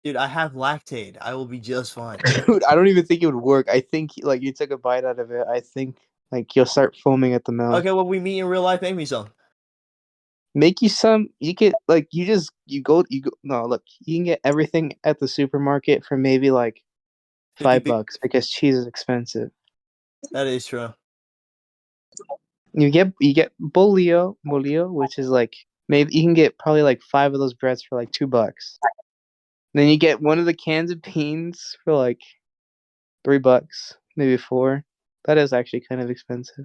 Dude, I have lactate. I will be just fine. Dude, I don't even think it would work. I think like you took a bite out of it. I think like you'll start foaming at the mouth. Okay, well, we meet in real life. Make me some. Make you some. You get like you go. No, look, you can get everything at the supermarket for maybe like 50 $5 because cheese is expensive. That is true. You get bolillo, which is like maybe you can get probably like 5 of those breads for like $2. Then you get one of the cans of beans for like $3, maybe 4. That is actually kind of expensive.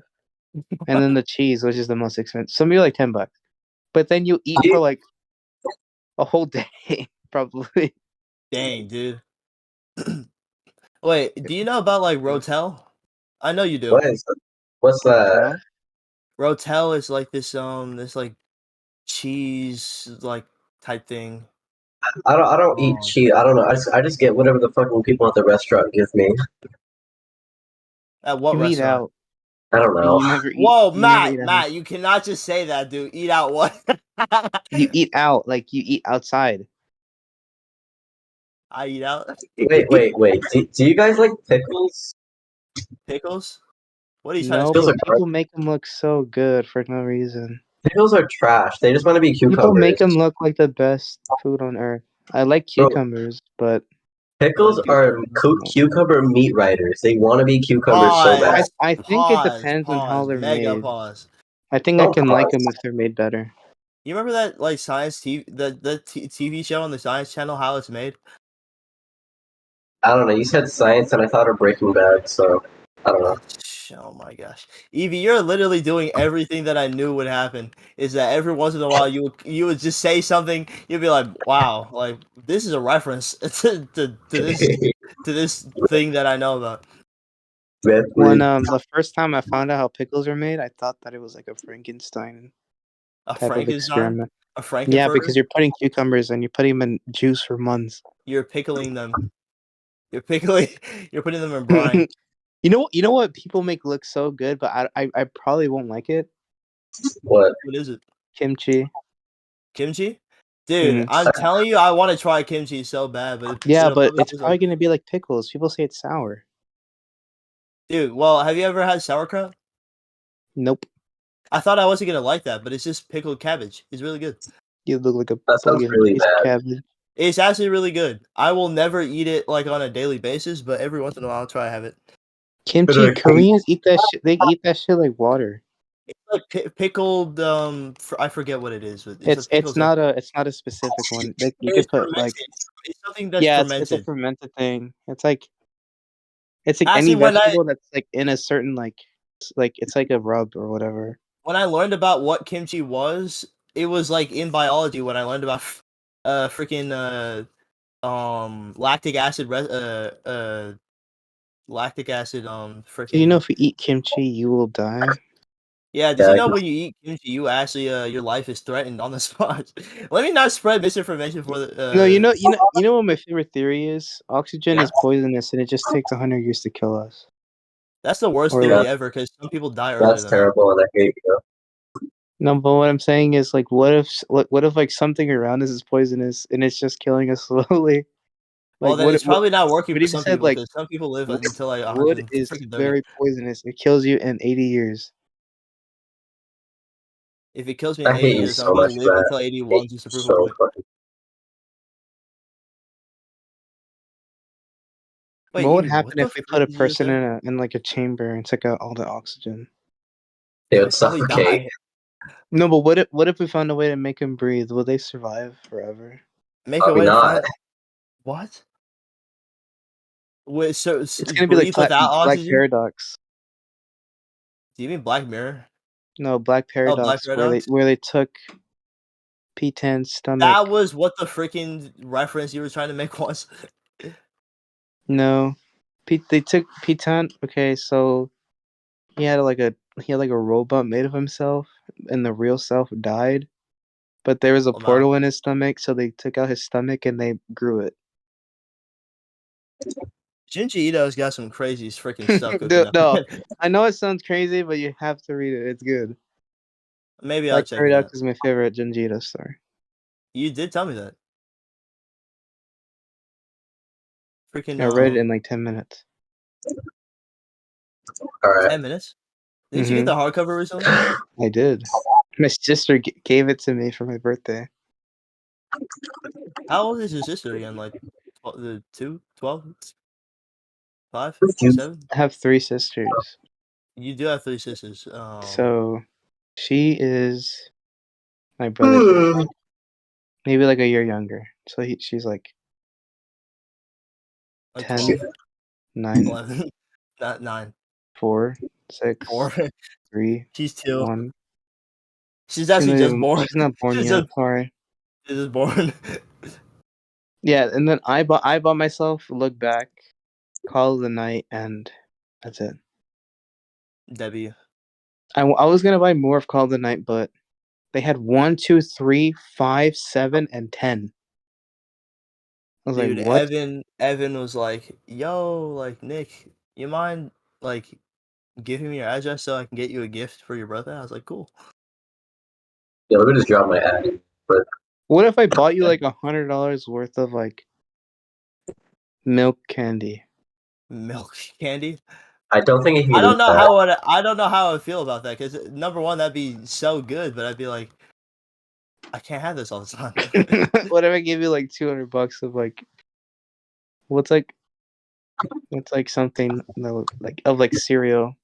And then the cheese, which is the most expensive, so maybe like $10. But then you eat for like a whole day, probably. Dang, dude. Wait, do you know about like Rotel? I know you do. What is that? What's that? Rotel is like this like cheese like type thing. I don't eat cheese. I don't know. I just get whatever the fucking people at the restaurant give me. At what You eat restaurant? out. I don't know. You never eat. Whoa, You never eat Matt, out. you cannot just say that, dude. Eat out what? You eat out, like you eat outside. I eat out. Wait. Do you guys like pickles? Pickles? What are you trying No, to Pickles say? but are people make them look so good for no reason. pickles are trash. They just want to be People cucumbers. make them look like the best food on earth. I like Bro, cucumbers, but pickles are cucumber meat riders. They want to be cucumbers so bad. I think it depends on how they're mega made. pause. I think I Don't can like pause. them if they're made better. You remember that like science TV, the TV show on the Science Channel, How It's Made? I don't know. You said science, and I thought of Breaking Bad, so I don't know. Oh my gosh, Evie, you're literally doing everything that I knew would happen. Is that every once in a while you would just say something, you'd be like, "Wow, like this is a reference to this thing that I know about." When the first time I found out how pickles are made, I thought that it was like a Frankenstein A type of Frankenstein, experiment. a Frankenfurter. Yeah, because you're putting cucumbers and you're putting them in juice for months. You're pickling them. You're pickling. You're putting them in brine. You know what people make look so good, but I probably won't like it. What? What is it? Kimchi. Kimchi? Dude, I'm telling you, I want to try kimchi so bad, but yeah, but it's probably gonna be like pickles. People say it's sour. Dude, well, have you ever had sauerkraut? Nope. I thought I wasn't gonna like that, but it's just pickled cabbage. It's really good. You look like a That sounds really bad. cabbage. It's actually really good. I will never eat it like on a daily basis, but every once in a while I'll try to have it. Kimchi, Koreans eat that shit. They eat that shit like water. It's like pickled. I forget what it is. But It's not a specific one. Like you could put like it's something that's fermented. It's a fermented thing. It's like any Actually, vegetable that's like in a certain like it's like a rub or whatever. When I learned about what kimchi was, it was like in biology when I learned about freaking lactic acid freaking. Do you know if you eat kimchi you will die? Yeah, did you know when you eat kimchi, you actually your life is threatened on the spot? Let me not spread misinformation for the. No, you know what my favorite theory is? Oxygen is poisonous, and it just takes 100 years to kill us. That's the worst theory ever because some people die earlier. That's terrible, and I hate you. No, but what I'm saying is like, what if like something around us is poisonous and it's just killing us slowly? Well, then what it's probably not working what for if you some said people like because some people live until like wood 100 is freaking 30. very poisonous. It kills you in 80 years. If it kills me in I 80 hate you years, so I'm gonna much, live man. until I 81 hate just to you prove a so point. fucking. Wait, What would Evie, what happen the if we frick put a did you just person say? in like a chamber and took out all the oxygen? They They would would probably suffocate. die. No, but what if we found a way to make them breathe? Will they survive forever? Make a Probably way to not. find what? Wait, so It's gonna be like breathe without Black oxygen? Paradox. Do you mean Black Mirror? No, Black Oh, Black Paradox, Paradox. where they took P10's stomach. That was what the freaking reference you were trying to make was. No, they took P10. Okay, so he had like a robot made of himself, and the real self died. But there was a Well, nah. portal in his stomach, so they took out his stomach and they grew it. Junji Ito's got some crazy freaking stuff cooking up. No, I know it sounds crazy, but you have to read it. It's good. Maybe I'll Black check it out. Paradox is my favorite Junji Ito story. You did tell me that. Freaking I read it in like 10 minutes. All right. 10 minutes. Didn't you get Mm-hmm. the hardcover recently? I did. My sister gave it to me for my birthday. How old is your sister again? Like 2, 12, 5, You 7? I have 3 sisters. You do have 3 sisters. So she is my brother's age. Maybe like a year younger. So she's like like 10, 12, 9, 11, not 9, 4, 6, 4. 3, She's 2. 1. She's actually just born. She's not born She's yet. Sorry. just born. Yeah, and then I bought myself Look Back, Call of the Night, and that's it. Debbie. I was gonna buy more of Call of the Night, but they had 1, 2, 3, 5, 7, and 10. I was Dude, like, what? Evan was like, "Yo, like Nick, you mind like giving me your address so I can get you a gift for your birthday?" I was like, "Cool." Yeah, let me just drop my ad. But What if I bought you like $100 worth of like milk candy? Milk candy. I don't think he I can don't eat know that. I don't know how I would feel about that because number one, that'd be so good, but I'd be like, I can't have this all the time. What if I give you like $200 of like what's like something like of like cereal?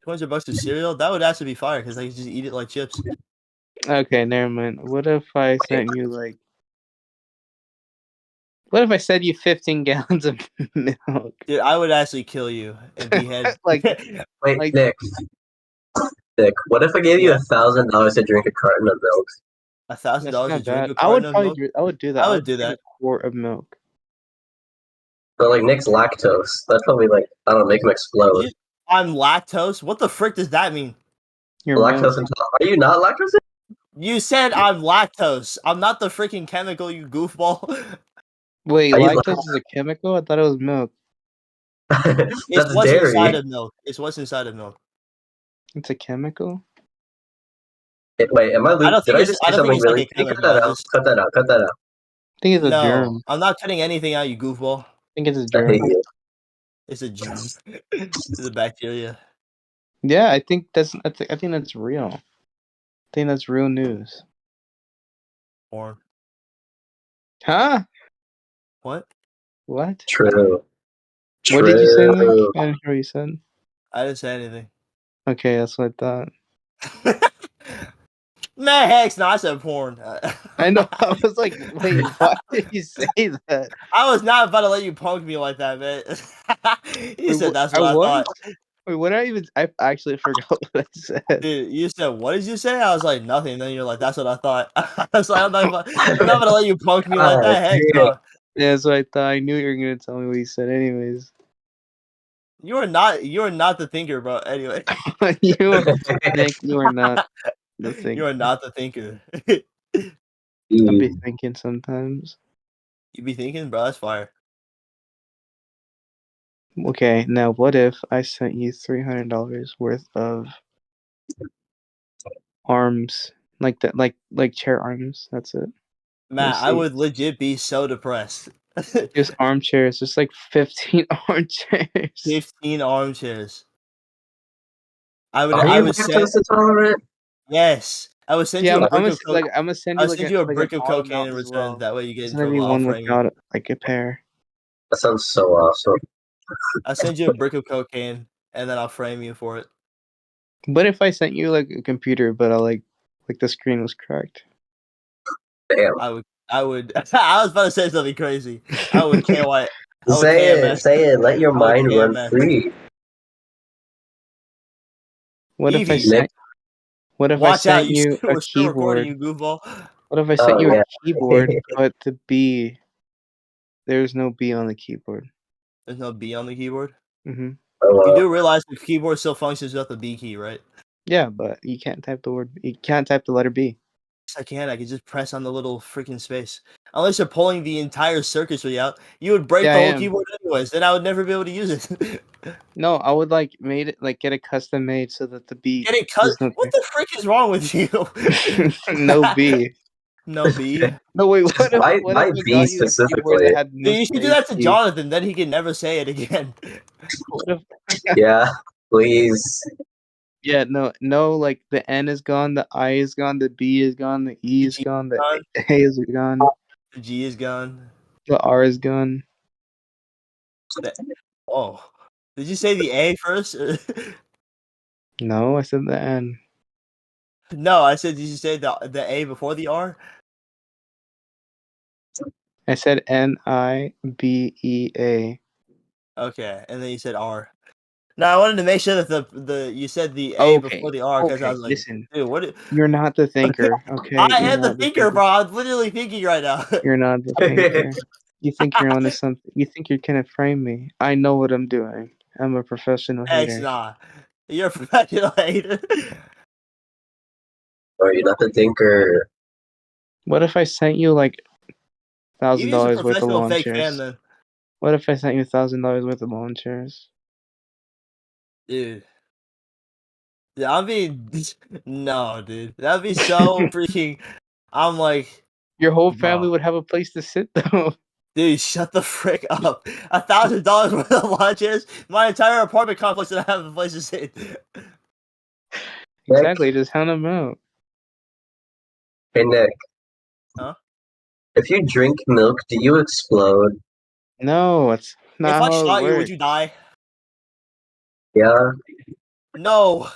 $200 of cereal, that would actually be fire because I could just eat it like chips. Okay, never mind. What if I sent you like? What if I sent you 15 gallons of milk? Dude, I would actually kill you and behead. like, Wait, like Nick. Nick, what if I gave you Yeah, $1,000 to drink a carton of milk? that's $1,000 to not drink bad. a carton of milk. I would do that. I I would would do drink that. a quart of milk. But like Nick's lactose. That's probably like I don't know, make him explode. I'm lactose. What the frick does that mean? Your milk. Lactose intolerant. Are you not lactose? You said I'm lactose. I'm not the freaking chemical, you goofball. Wait, Are you lactose is a chemical? I thought it was milk. It's That's what's inside dairy. of milk. It's what's inside of milk. It's a chemical? Wait, am I I losing? don't Did think I it's. just I say don't think something it's like really? a Can you cut chemical. that I out? just Cut that out. Cut that out. I think it's a no. germ. I'm not cutting anything out, you goofball. I think it's a I hate germ. you. It's a germ. It's a bacteria. Yeah, I think that's real. I think that's real news. Porn. Huh? What? What? True. What did you say, Nick? True. I didn't hear what you said. I didn't say anything. Okay, that's what I thought. Man, heck no, I said porn. I know. I was like, wait, why did you say that? I was not about to let you punk me like that, man. You said that's I what I was. thought. Wait, what did I even? I actually forgot what I said. Dude, you said, what did you say? I was like, nothing. Then you're like, that's what I thought. I was like, I'm not gonna let you punk me like God that. Heck damn. no. Yeah, that's what I thought. I knew you were gonna tell me what you said, anyways. You are not the thinker, bro. Anyway. Nick, you are not the thing. You are not the thinker. I'll be thinking sometimes. You be thinking, bro, that's fire. Okay, now what if I sent you $300 worth of arms, like that, like chair arms? That's it. Matt, I see. would legit be so depressed. There's armchairs. There's like 15 armchairs. 15 armchairs. Are I you would send. lactose intolerant? Yes, I would send Yeah, you a I'm brick gonna of coke. like I'm gonna send you I'll like send you a like an brick of odd cocaine amount in as return. well. That way you get It's in gonna be trouble. I'll one frame you. without like a pair. That sounds so awesome. I'll send you a brick of cocaine, and then I'll frame you for it. But if I sent you like a computer, but I like the screen was cracked. Damn. I would. I was about to say something crazy. I would KY. I would Say it. KMS. Say it. Let your I would mind run KMS. free. What if I Evie, sent? What if I watch out! sent you a We're still recording, keyboard? you goofball. What if I sent Oh you a yeah. keyboard, but the B, there's no B on the keyboard? There's no B on the keyboard. Mm-hmm. Oh, You do realize the keyboard still functions without the B key, right? Yeah, but you can't type the word. You can't type the letter B. Yes, I can. I can just press on the little freaking space. Unless you're pulling the entire circuitry out, you would break Yeah, the I whole am. keyboard anyways. Then I would never be able to use it. No, I would like get it custom made so that the B Get it cut. is not What the frick is wrong with you? there. No B. No B. No wait. What if why I B got you a keyboard specifically? that had no Dude, you should do space that to B? Jonathan. Then he can never say it again. What if? Yeah, please. Yeah, no. Like the N is gone, the I is gone, the B is gone, the E The is G gone, the is gone. A is gone, The G is gone. the R is gone. Oh, did you say the A first? No, I said the N. No, I said. Did you say the A before the R? I said NIBEA. Okay, and then you said R. No, I wanted to make sure that the you said the A before Okay, the R because I okay. was like, Listen, dude, what? you're not the thinker. Okay, I you're am the not the thinker, thinker. bro. I'm literally thinking right now. You're not the thinker. You think you're onto something. You think you're gonna frame me. I know what I'm doing. I'm a professional X hater. nah. You're a professional hater. Or you're not the thinker. What if I sent you like thousand Evie's a dollars worth of professional lawn fake fan, chairs? then, What if I sent you $1,000 worth of lawn chairs? dude. Yeah, I'll be no, dude. That'd be so freaking. I'm like, Your whole bro, family would have a place to sit though. dude, shut the frick up. $1,000 worth of lunches. My entire apartment complex would have a place to sit. Exactly, just hand them out. Hey Nick, Huh? if you drink milk, do you explode? No, it's If not I how it shot you, would works. you die? Yeah. No.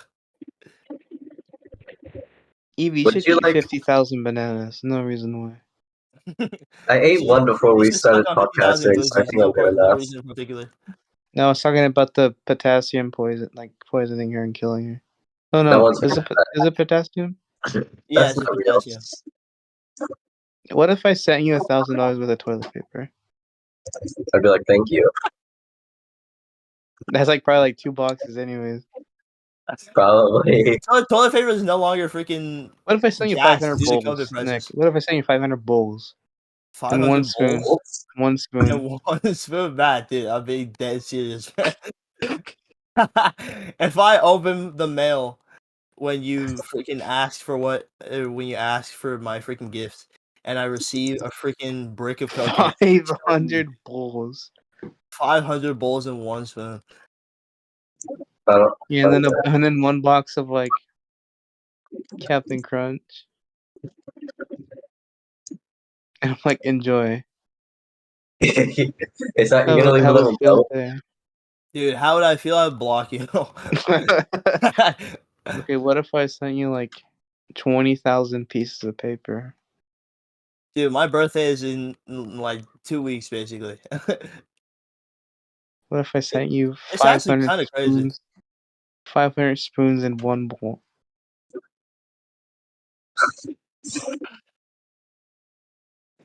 Evie, you Would should you eat like? 50,000 bananas. No reason why. I You ate should one before you we should suck started on 50,000 podcasting, so I glizzies. think I'm good No enough. reason in particular. No, I was talking about the potassium poison, like poisoning her and killing her. Oh That no, one's is it potassium? Yeah, that's it's just not real. potassium. What if I sent you $1,000 worth of toilet paper? I'd be like, thank you. That's like probably like 2 boxes, anyways. Probably. Toilet paper is no longer freaking What if I sent you gas 500 due to COVID bowls, Nick? prices. What if I sent you 500 bowls and one 500 spoon? bowls One spoon. and one spoon. Bad, dude. I'm being dead serious. If I open the mail when you freaking ask for when you ask for my freaking gift, and I receive a freaking brick of cocaine, 500 bowls. 500 bowls and one spoon. I don't, Yeah, and then one box of like Captain Crunch. And I'm like, enjoy. It's not, you're Have gonna leave a have a little field note. day. Dude, how would I feel? I'd block you. Okay, what if I sent you like 20,000 pieces of paper? Dude, my birthday is in like 2 weeks, basically. What if I sent you It's actually 500 kind of crazy. spoons? 500 spoons in one bowl.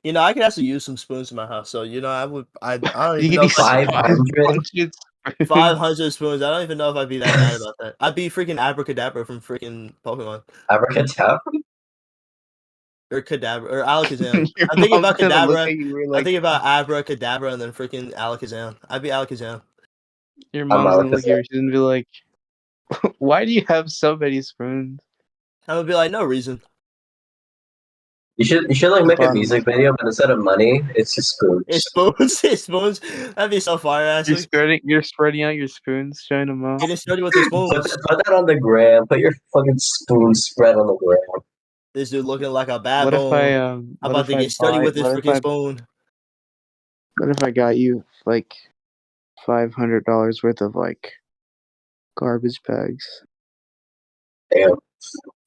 You know, I could actually use some spoons in my house, so you know, I don't You even could know use if I 500? 500 spoons. I don't even know if I'd be that mad about that. I'd be freaking abracadabra from freaking Pokemon Abracadabra? or Kadabra or Alakazam. Your I'm thinking mom's about gonna look Kadabra. at you. We're I'm like, thinking about abracadabra and then freaking Alakazam. I'd be Alakazam. your I'm mom's gonna look at you. Alakazam. She's gonna be like, "Why do you have so many spoons?" I would be like, no reason. You should like make a Bottom. music video, but instead of money, it's just spoons. It's spoons. It's spoons. That'd be so fire, actually. You're spreading out your spoons, showing them out. Getting started with the Put, spoons. put that on the gram. Put your fucking spoon spread on the gram. This dude looking like a bad What if I I'm about to get started with this freaking spoon. What if I got you like $500 worth of like garbage bags? Damn.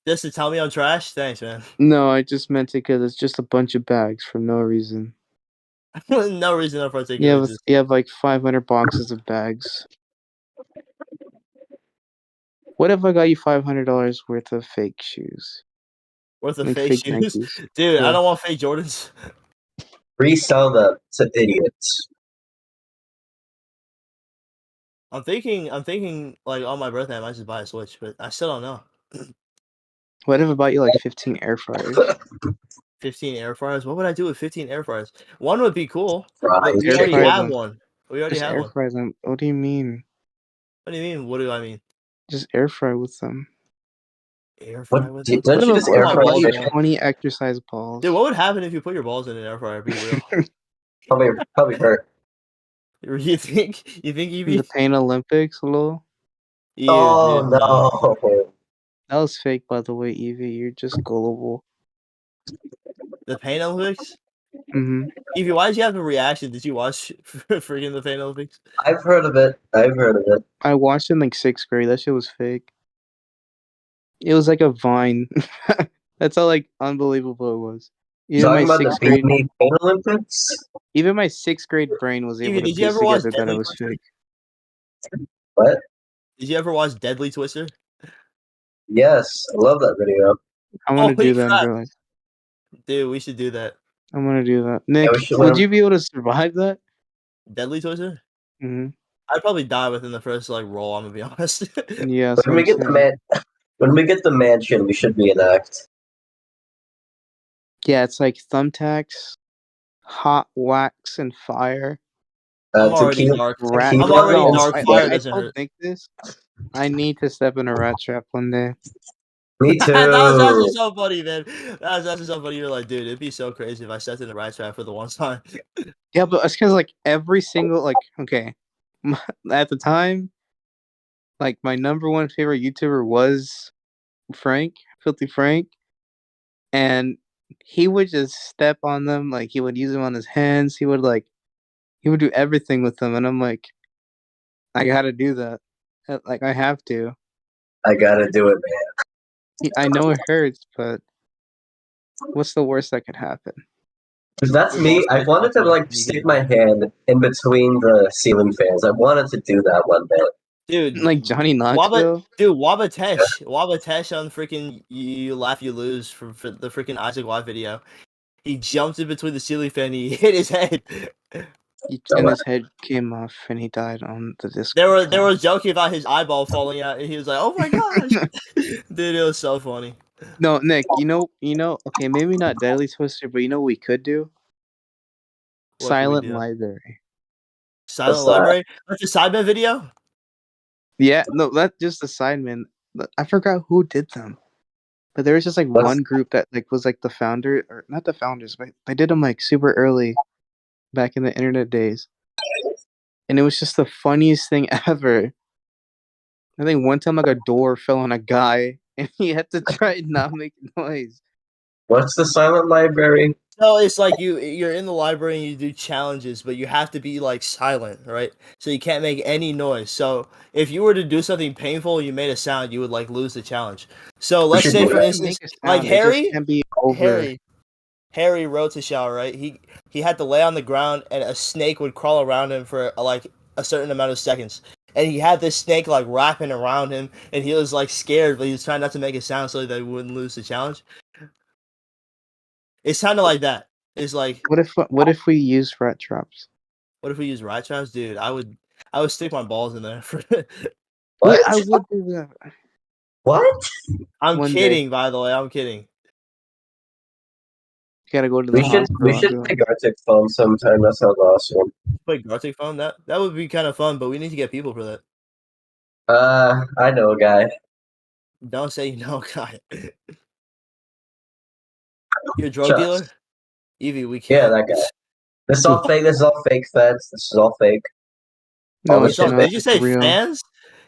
Just to tell me I'm trash? Thanks, man. No, I just meant it because it's just a bunch of bags for no reason. No reason in particular. You have like 500 boxes of bags. What if I got you $500 worth of fake shoes? Worth of Like fake shoes? Nikes. Dude, Yeah. I don't want fake Jordans. Resell them to idiots. I'm thinking like on my birthday I might just buy a Switch, but I still don't know. What if I bought you like 15 air fryers? 15 air fryers? What would I do with 15 air fryers? One would be cool, Fries, but we Air already fry have them. one. We already Just have air one. fry them. What do you mean? What do you mean? What do I mean? Just air fry with them. Air fry with them? Don't you just air fry balls, chicken? man. 20 exercise balls. Dude, what would happen if you put your balls in an air fryer? Be real. Probably hurt. You think Evie? The Pain Olympics, lol. Ew, Oh dude, no. That was fake, by the way, Evie. You're just gullible. The Pain Olympics? Mm-hmm. Evie, why did you have a reaction? Did you watch freaking the Pain Olympics? I've heard of it. I watched it in like 6th grade. That shit was fake. It was like a Vine. That's how like unbelievable it was. Even my Talking about 6th the grade, Pain Olympics? even my 6th grade brain was able Evie, to did you piece ever watch together that it Deadly was Twister? fake. What? Did you ever watch Deadly Twister? Yes, I love that video. I want to Holy do that in crap. real life. Dude, we should do that. I want to do that. Nick, we should would learn- you be able to survive that? Deadly Twister? Mm-hmm. I'd probably die within the first like roll, I'm gonna be honest. Yeah, that's When what we I'm get saying. when we get the mansion, we should reenact. Yeah, it's like thumbtacks, hot wax, and fire. I'm already Tequila, dark. Rat. I'm already No, dark. I Fire doesn't told hurt. Nick this. I need to step in a rat trap one day. Me too. That was actually so funny, man. That was actually so funny. You're like, dude, it'd be so crazy if I stepped in a rat trap for the one time. Yeah, but it's because like every single okay, at the time, like my number one favorite YouTuber was Frank, Filthy Frank, and he would just step on them. Like he would use them on his hands. He would do everything with them, and I'm like, I gotta do that. Like I have to. I gotta do it, man. I know it hurts, but what's the worst that could happen? If that's me, I wanted to like stick my hand in between the ceiling fans. I wanted to do that one day. Dude, Like Johnny Knoxville. Wabatesh on freaking You Laugh You Lose for the freaking Isaac Watt video. He jumped in between the ceiling fan. He hit his head. And his head came off, and he died on the Discord. They were joking about his eyeball falling out, and he was like, "Oh my gosh, dude, it was so funny." No, Nick, you know. Okay, maybe not Deadly Twister, but you know what we could do? What Silent could we do? Library. Silent Library. That's a Sidemen video. Yeah, no, that's just the Sidemen. I forgot who did them, but there was just like one group that like was like the founder, or not the founders, but they did them like super early, back in the internet days, and it was just the funniest thing ever. I think one time like a door fell on a guy, and he had to try and not make noise. What's the Silent Library? So it's like you're in the library and you do challenges, but you have to be like silent, right? So you can't make any noise. So if you were to do something painful, and you made a sound, you would like lose the challenge. So let's say for instance, like Harry rode to shower, right? He had to lay on the ground and a snake would crawl around him for like a certain amount of seconds. And he had this snake like wrapping around him, and he was like scared, but he was trying not to make a sound so that he wouldn't lose the challenge. It's kind of like that. It's like what if we use rat traps? What if we use rat traps, dude? I would stick my balls in there. What? I would do that. What? I'm kidding, by the way. I'm kidding. You gotta go to the hospital. We should play Gartic Phone sometime. That sounds awesome. Play Gartic Phone? That would be kind of fun, but we need to get people for that. I know a guy. Don't say you know a guy. You're a drug Just. dealer? Evie, we Yeah, can't. that guy. This is all fake. This is all fake, feds. This is all fake. All No, this it's shit. not. Did you It's say real. fans?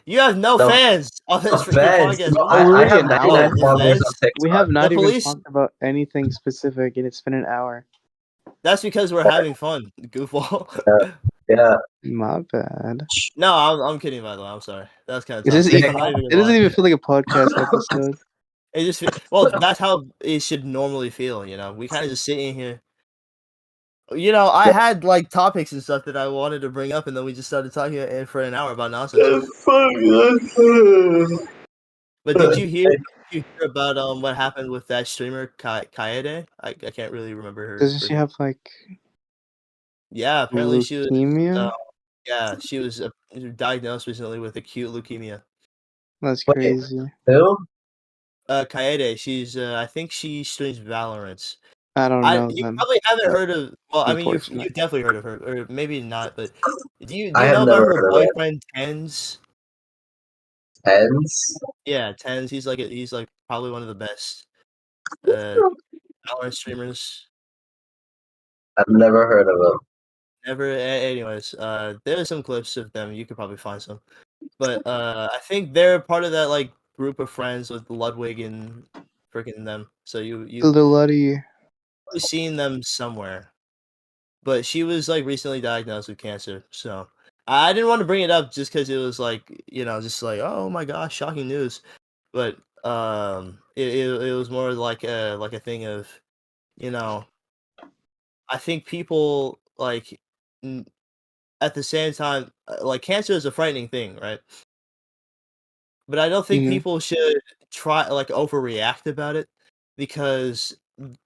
You have no The, fans on the this freaking feds. podcast. No, Oh, I we're already have an 99 hour. The followers on feds, We TikTok. have not the even police. talked about anything specific, and it's been an hour. That's because we're having fun, goofball. Yeah. My bad. No, I'm kidding. By the way, I'm sorry. That's kind of It doesn't toxic. even. I'm not even It gonna doesn't lie. even feel like a podcast episode. It just well, that's how it should normally feel. We kind of just sit in here. I had like topics and stuff that I wanted to bring up, and then we just started talking for an hour about nonsense. But did you hear about what happened with that streamer Kaede? I can't really remember her. Doesn't she have like Yeah, apparently she was. leukemia? Yeah, she was diagnosed recently with acute leukemia. That's Wait, crazy. who? Kaede, she's. I think she streams Valorant. I don't know You then. probably haven't heard of. Well, I mean, you Unfortunate. definitely heard of her, or maybe not. But do I you have know about never her heard of it. boyfriend Tens? Heads? Yeah, Tens. He's like probably one of the best Valorant streamers. I've never heard of him. Never. Anyways, there are some clips of them. You could probably find some. But I think they're part of that like group of friends with Ludwig and freaking them. So you've Lilletty. probably seen them somewhere. But she was like recently diagnosed with cancer. So I didn't want to bring it up just because it was like just like oh my gosh, shocking news. But it was more like a thing of you know I think people like at the same time like cancer is a frightening thing, right? But I don't think Mhm. people should try like overreact about it because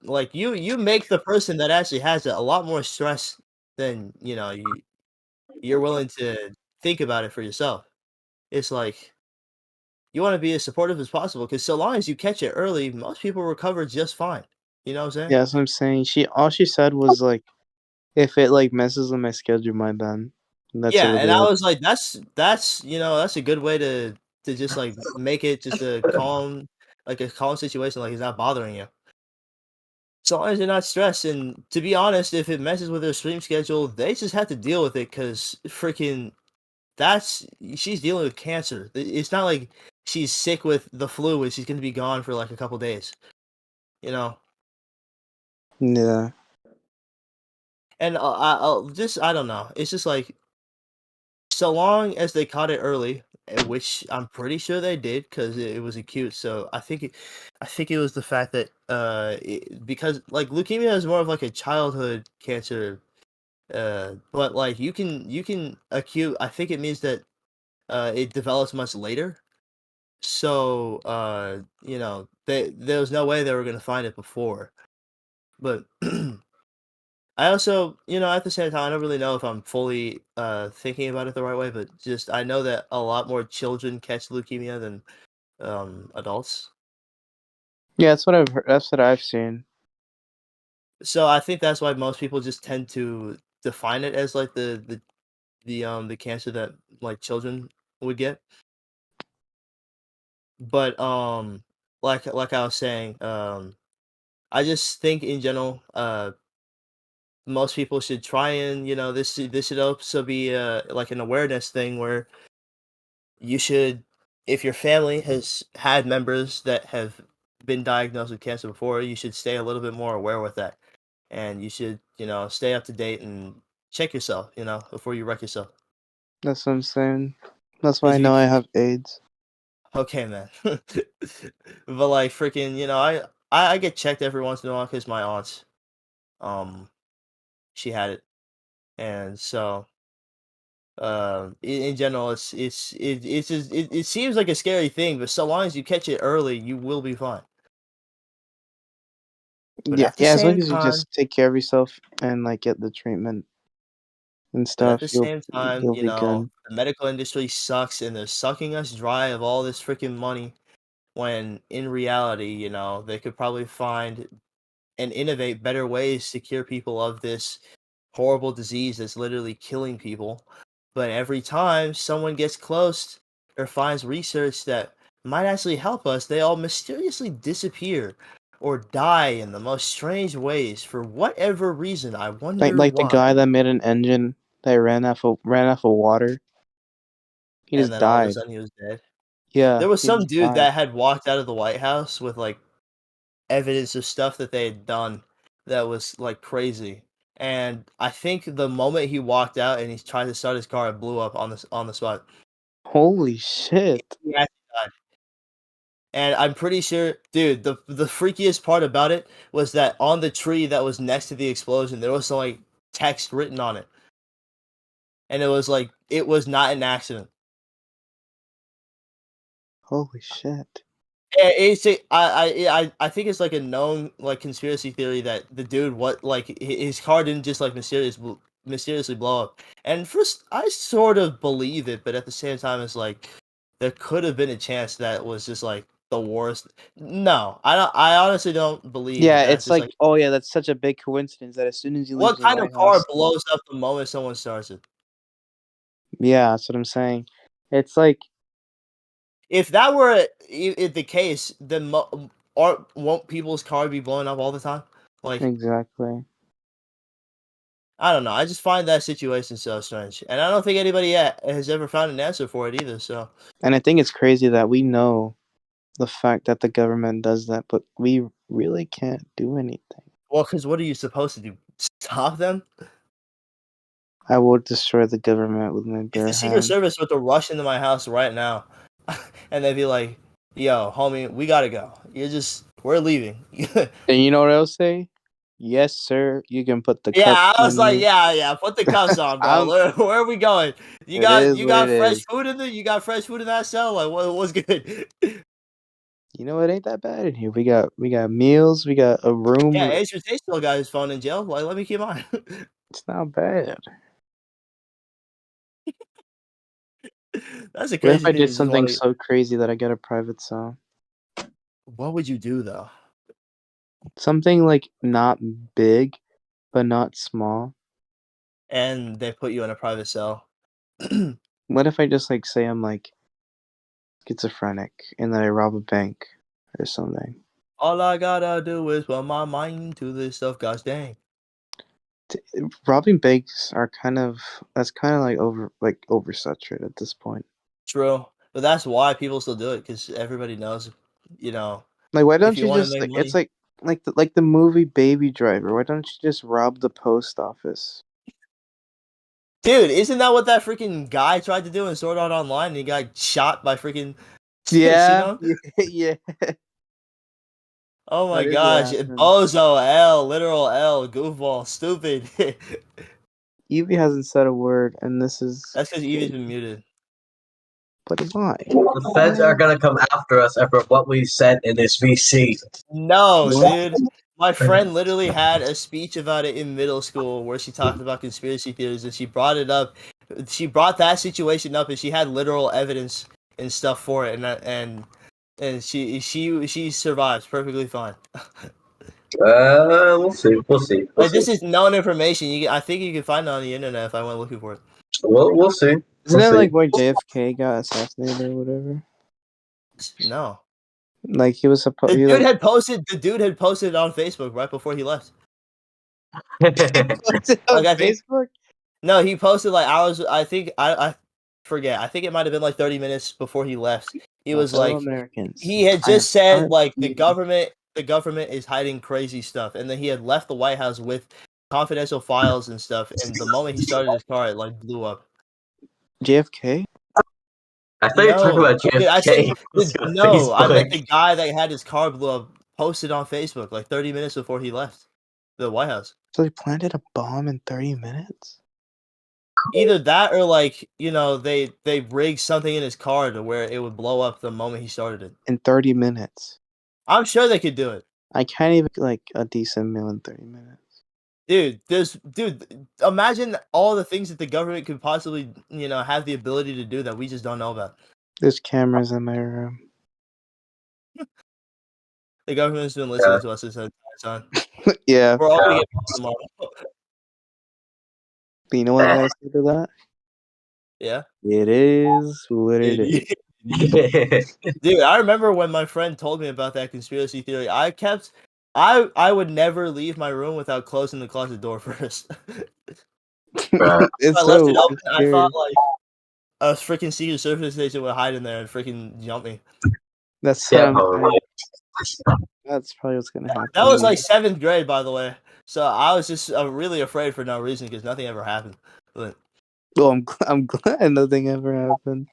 like you make the person that actually has it a lot more stress than you're willing to think about it for yourself. It's like you want to be as supportive as possible because so long as you catch it early, most people recover just fine. You know what I'm saying? Yeah, that's what I'm saying. All she said was like, if it like messes with my schedule, my bad. That's Yeah, really and I it. was like, that's a good way to just like make it just a calm situation, like it's not bothering you. So long as you're not stressed, and to be honest, if it messes with their stream schedule, they just have to deal with it because freaking she's dealing with cancer. It's not like she's sick with the flu and she's gonna be gone for like a couple days, you know. Yeah. And I don't know. It's just like so long as they caught it early, which I'm pretty sure they did because it was acute. So I think it was the fact that because like leukemia is more of like a childhood cancer, but like you can acute. I think it means that it develops much later. So there was no way they were gonna find it before, but. I also, at the same time, I don't really know if I'm fully thinking about it the right way, but just I know that a lot more children catch leukemia than adults. Yeah, that's what I've heard. That's what I've seen. So I think that's why most people just tend to define it as like the cancer that like children would get. But like I was saying, I just think in general, most people should try and this should also be like an awareness thing where you should, if your family has had members that have been diagnosed with cancer before, you should stay a little bit more aware with that. And you should, stay up to date and check yourself, before you wreck yourself. That's what I'm saying. That's why I Because know I have AIDS. okay, man. But like freaking, I get checked every once in a while because my aunt, um, she had it, and so in general, it seems like a scary thing, but so long as you catch it early, you will be fine. But Yeah, at the yeah. As long same as you time just take care of yourself and like get the treatment and but at stuff, the same time, you'll be good. the medical industry sucks and they're sucking us dry of all this freaking money when in reality, they could probably find and innovate better ways to cure people of this horrible disease that's literally killing people. But every time someone gets close or finds research that might actually help us, they all mysteriously disappear. or die in the most strange ways for whatever reason. I wonder Like the why. guy that made an engine that ran off of water. He And just then all of a died. sudden he was dead. Yeah, There was he some just dude died. that had walked out of the White House with like evidence of stuff that they had done that was like crazy. And I think the moment he walked out and he tried to start his car, it blew up on the spot. Holy shit! He actually died. And I'm pretty sure, dude, the freakiest part about it was that on the tree that was next to the explosion, there was some like text written on it, and it was like it was not an accident. Holy shit! I think it's like a known like conspiracy theory that the dude what like his car didn't just like mysteriously blow up. And first, I sort of believe it, but at the same time, it's like there could have been a chance that it was just like the worst. No, I don't. I honestly don't believe Yeah, that's it's just like, like oh yeah, that's such a big coincidence that as soon as he leaves what the kind of White car House, blows up the moment someone starts it. yeah, that's what I'm saying. It's like, If that were the case, then won't people's car be blowing up all the time? Like exactly. I don't know. I just find that situation so strange, and I don't think anybody yet has ever found an answer for it either. So, And I think it's crazy that we know the fact that the government does that, but we really can't do anything. well, because what are you supposed to do? Stop them? I would destroy the government with my If the bare Secret hands. Service were to rush into my house right now, and they'd be like, "Yo, homie, we gotta go. We're leaving." And you know what I'll say? Yes, sir. You can put the Yeah, cuffs I was on like, me. yeah, put the cuffs on, bro. I'm. Where are we going? It is You what it got fresh is. food in there? You got fresh food in that cell? Like what's good? You know it ain't that bad in here. We got meals. We got a Yeah, room. Ace still got his phone in jail. Like, let me keep mine. It's not bad. That's a What if crazy I thing did to just something want to. so crazy that I get a private cell? What would you do though? Something like not big, but not small. And they put you in a private cell. What if I just like say I'm like schizophrenic and that I rob a bank or something? All I gotta do is put my mind to this stuff. Gosh dang. Robbing banks are that's kind of like oversaturated at this point. True, but that's why people still do it because everybody knows, you know, Like, why if don't you you want to just make like it's money. like the movie Baby Driver? Why don't you just rob the post office? Dude, isn't that what that freaking guy tried to do in Sword Art Online? And he got shot by freaking Yeah, Shinon? yeah, Oh my that is what gosh. happened. Bozo L, literal L, goofball, stupid. Evie hasn't said a word, and this is That's because Evie's been crazy. muted. But why? The feds are gonna come after us after what we said in this VC. No, What? dude. My friend literally had a speech about it in middle school where she talked about conspiracy theories and she brought it up. She brought that situation up and she had literal evidence and stuff for it and she survives perfectly fine. We'll see. We'll see. We'll Like see. this is known information. I think you can find it on the internet if I went looking for it. We'll see. Isn't We'll that see. like why JFK got assassinated or whatever? No. Like he was supposed The he dude like had posted on Facebook right before he left. posted on Like I think Facebook. no, he posted like hours. I think I forget. I think it might have been like 30 minutes before he left. He My was fellow like, Americans, he had I am just said sorry. like the government is hiding crazy stuff, and then he had left the White House with confidential files and stuff. And the moment he started his car, it like blew up. JFK. I thought you were talking No, about dude, I said JFK. Let's go to no. I meant Facebook. the guy that had his car blew up posted on Facebook like 30 minutes before he left the White House. So he planted a bomb in 30 minutes. Either that or like they rigged something in his car to where it would blow up the moment he started it. In 30 minutes. I'm sure they could do it. I can't even like a decent meal in 30 minutes. Dude, imagine all the things that the government could possibly, have the ability to do that we just don't know about. There's cameras in my room. The government's been Yeah. listening to us this entire time. Yeah. We're all gonna Yeah. get bombed tomorrow. But you know what I gotta say to that? Yeah. It is what it is. It Dude, I remember when my friend told me about that conspiracy theory. I would never leave my room without closing the closet door first. Bruh. It's I left it so open. I scary. thought like a freaking Secret Service station would hide in there and freaking jump me. That's Yeah, what probably. that's probably what's gonna happen. That was like 7th grade, by the way. So I was just really afraid for no reason because nothing ever happened. But Well, I'm glad nothing ever happened.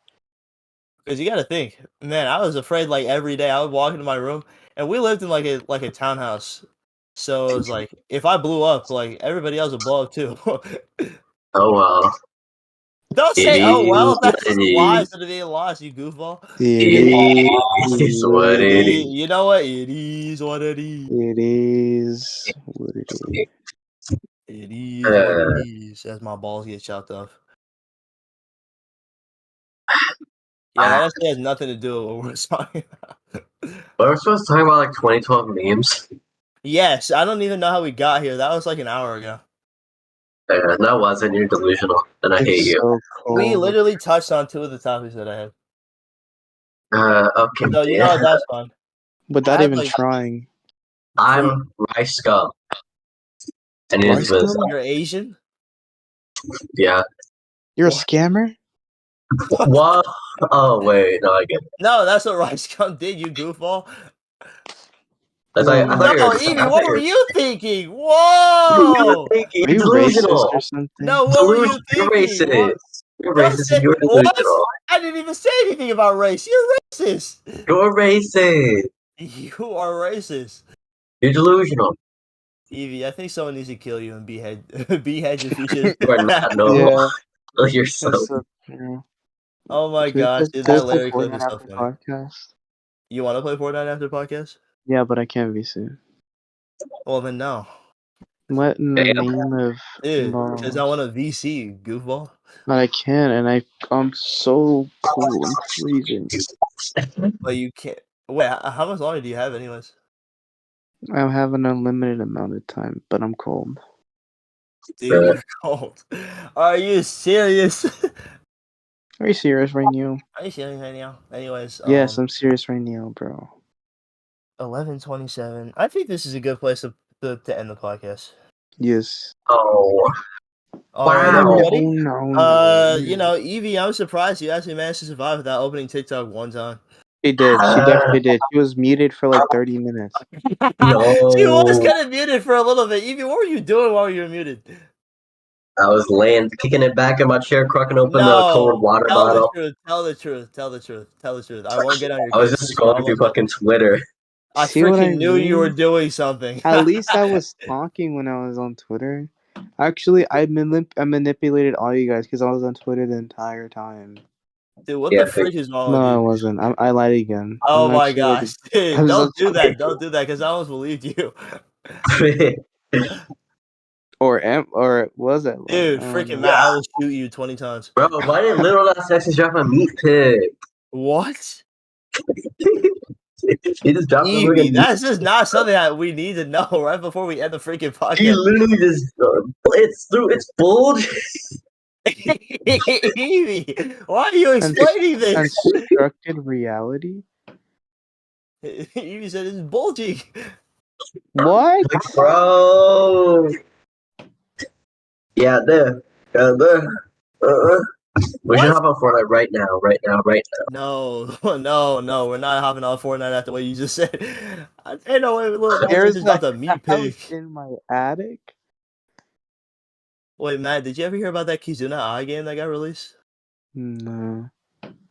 because you got to think, man, I was afraid like every day. I would walk into my room, and we lived in like a townhouse, so it was like if I blew up, like everybody else would blow up too. Oh well. Don't It say, "Oh well," is what that's it just lies is. that are being lost, you goofball. It It is what it is. You know what? It is what it is. It is what it is. It is what it Uh, is. As my balls get chopped off. Yeah, that actually has nothing to do with what we're talking about. we're supposed to talk about like 2012 memes. Yes, I don't even know how we got here. That was like an hour ago. That wasn't. You're delusional, and I hate It's you. so We cold. literally touched on 2 of the topics that I had. Okay. So you know what, that's fun. Without I had even like trying. I'm Rice Scum, and it is Rice with gum? you're Asian? yeah. You're a What? scammer? What? Oh wait, no, I get it. No, that's what Rice Gum did, you goofball. I thought, I thought you No, were. Evie, I what thought you were were. you thinking? You were Whoa! thinking. Are You're you racist or delusional. something? No, what were you You're thinking? What? racist. You're Don't racist, and say you're what? delusional. I didn't even say anything about race. You're racist. You're racist. You are racist. You're delusional. Evie, I think someone needs to kill you and behead your future. You are not normal. Yeah, You're so. that's so true. Oh my Can we gosh, dude, can we that play Larry clip is Fortnite so after funny. podcast? You want to play Fortnite after podcast? Yeah, but I can't be soon. Well, then no. What in the Damn. name of Dude, because I balls? want a VC, goofball. But I can't, and I'm so cold. I'm freezing. But you can't. Wait, how much longer do you have, anyways? I have an unlimited amount of time, but I'm cold. Dude, you're cold. Are you serious? Are you serious right now? Are you serious right now? Anyways, Yes, I'm serious right now, bro. 11:27. I think this is a good place to end the podcast. Yes. Oh. All right, Wow. everybody. No. You know, Evie, I'm surprised you actually managed to survive without opening TikTok one time. She did. She definitely did. She was muted for like 30 minutes. She was No. kind of muted for a little bit. Evie, what were you doing while you were muted? I was kicking it back in my chair, cracking open the cold No, water tell the bottle. truth. Tell the truth. Tell the truth. Tell the truth. I won't get on your I was case. just Just scrolling all through of it. fucking Twitter. I See what I freaking knew you were mean? doing something. At least I was talking when I was on Twitter. Actually, I manipulated all you guys because I was on Twitter the entire time. Dude, what Yeah, the frick is wrong No, with I you? wasn't. I lied again. Oh I'm my actually gosh, dude! I was Don't on do that. Twitter. Don't do that, because I almost believed you. Or was it? Dude, I don't freaking know. Matt, I will shoot you 20 times. Bro, why did Little Nas X drop a meat pic? What? He just dropped a Evie, freaking meat. that's just not something that we need to know right before we end the freaking He podcast. literally just it's bulge. Evie, why are you explaining this? Constructed reality? Evie said it's bulging. What? Bro. Yeah, there. We should What? hop on Fortnite right now. No, no, we're not hopping on Fortnite after what you just said. Ain't no way Lil Nas There's just a dropped a meat house pig. in my attic. Wait, Matt, did you ever hear about that Kizuna Eye game that got released? No.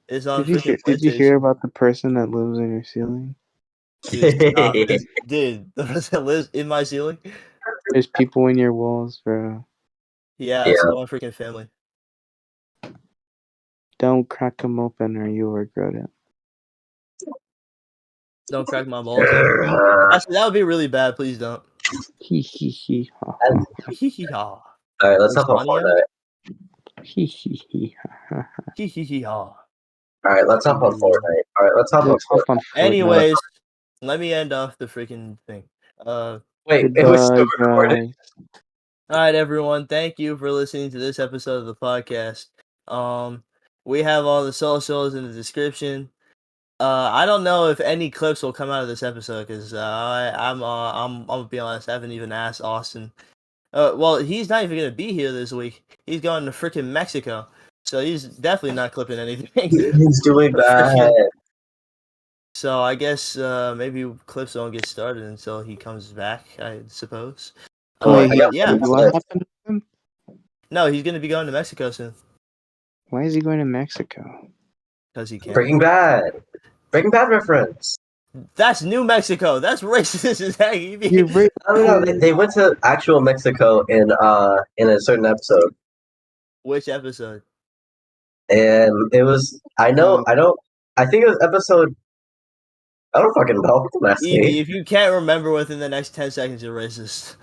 It's on Did you freaking did you hear PlayStation. about the person that lives in your ceiling? Dude, stop. Dude, the person that lives in my ceiling? There's people in your walls, bro. Yeah, Yeah. it's my freaking family. Don't crack them open or you'll regret it. Don't crack my balls open. Actually, that would be really bad. Please don't. Hee hee hee ha All Hee hee ha. right, let's hop on Lasagna? Fortnite. hee hee hee ha ha ha. Hee hee hee ha. All right, let's hop on Fortnite. All right, let's hop on Let's hop Fortnite. on Fortnite. Anyways, let me end off the freaking thing. Wait, it was still Goodbye, recording. guys. All right, everyone. Thank you for listening to this episode of the podcast. We have all the socials in the description. I don't know if any clips will come out of this episode because I'm gonna be honest. I haven't even asked Austin. Well, he's not even gonna be here this week. He's going to freaking Mexico, so he's definitely not clipping anything. He's doing bad. So I guess maybe clips don't get started until he comes back. I suppose. Wait, Yeah. What happened to him? No, he's gonna be going to Mexico soon Why is he going to Mexico? because he can. Breaking Bad. Breaking Bad reference. That's New Mexico. That's racist as heck. You're right. No. They went to actual Mexico in a certain episode, Which episode? and it was. I think it was episode. I don't fucking know. Evie, if you can't remember within the next 10 seconds, you're racist.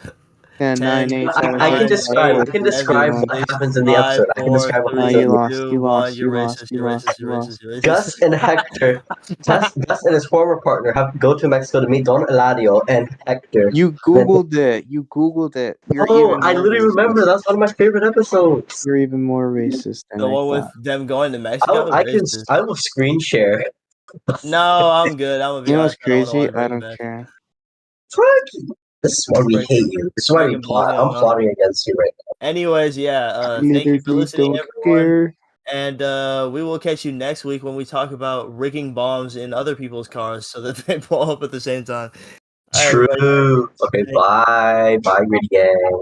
10, 9, 8, 7, I can 6, describe. 5, I can 4, describe 3, what happens in the episode. I can describe what happens. you lost. You're You racist. You're racist. Gus and Hector, Gus and his former partner go to Mexico to meet Don Eladio and Hector. You googled it. I literally remember. That's one of my favorite episodes. You're even more racist than The I one thought. with them going to Mexico. I will screen share. No, I'm good. I'm gonna be You know honest. what's crazy? I I don't care. This is why we hate you. This is why we plot. I'm plotting against you right now. Anyways, yeah. Thank you for listening, everyone. And we will catch you next week when we talk about rigging bombs in other people's cars so that they blow up at the same time. True. Okay, bye. Bye, Gritty Gang.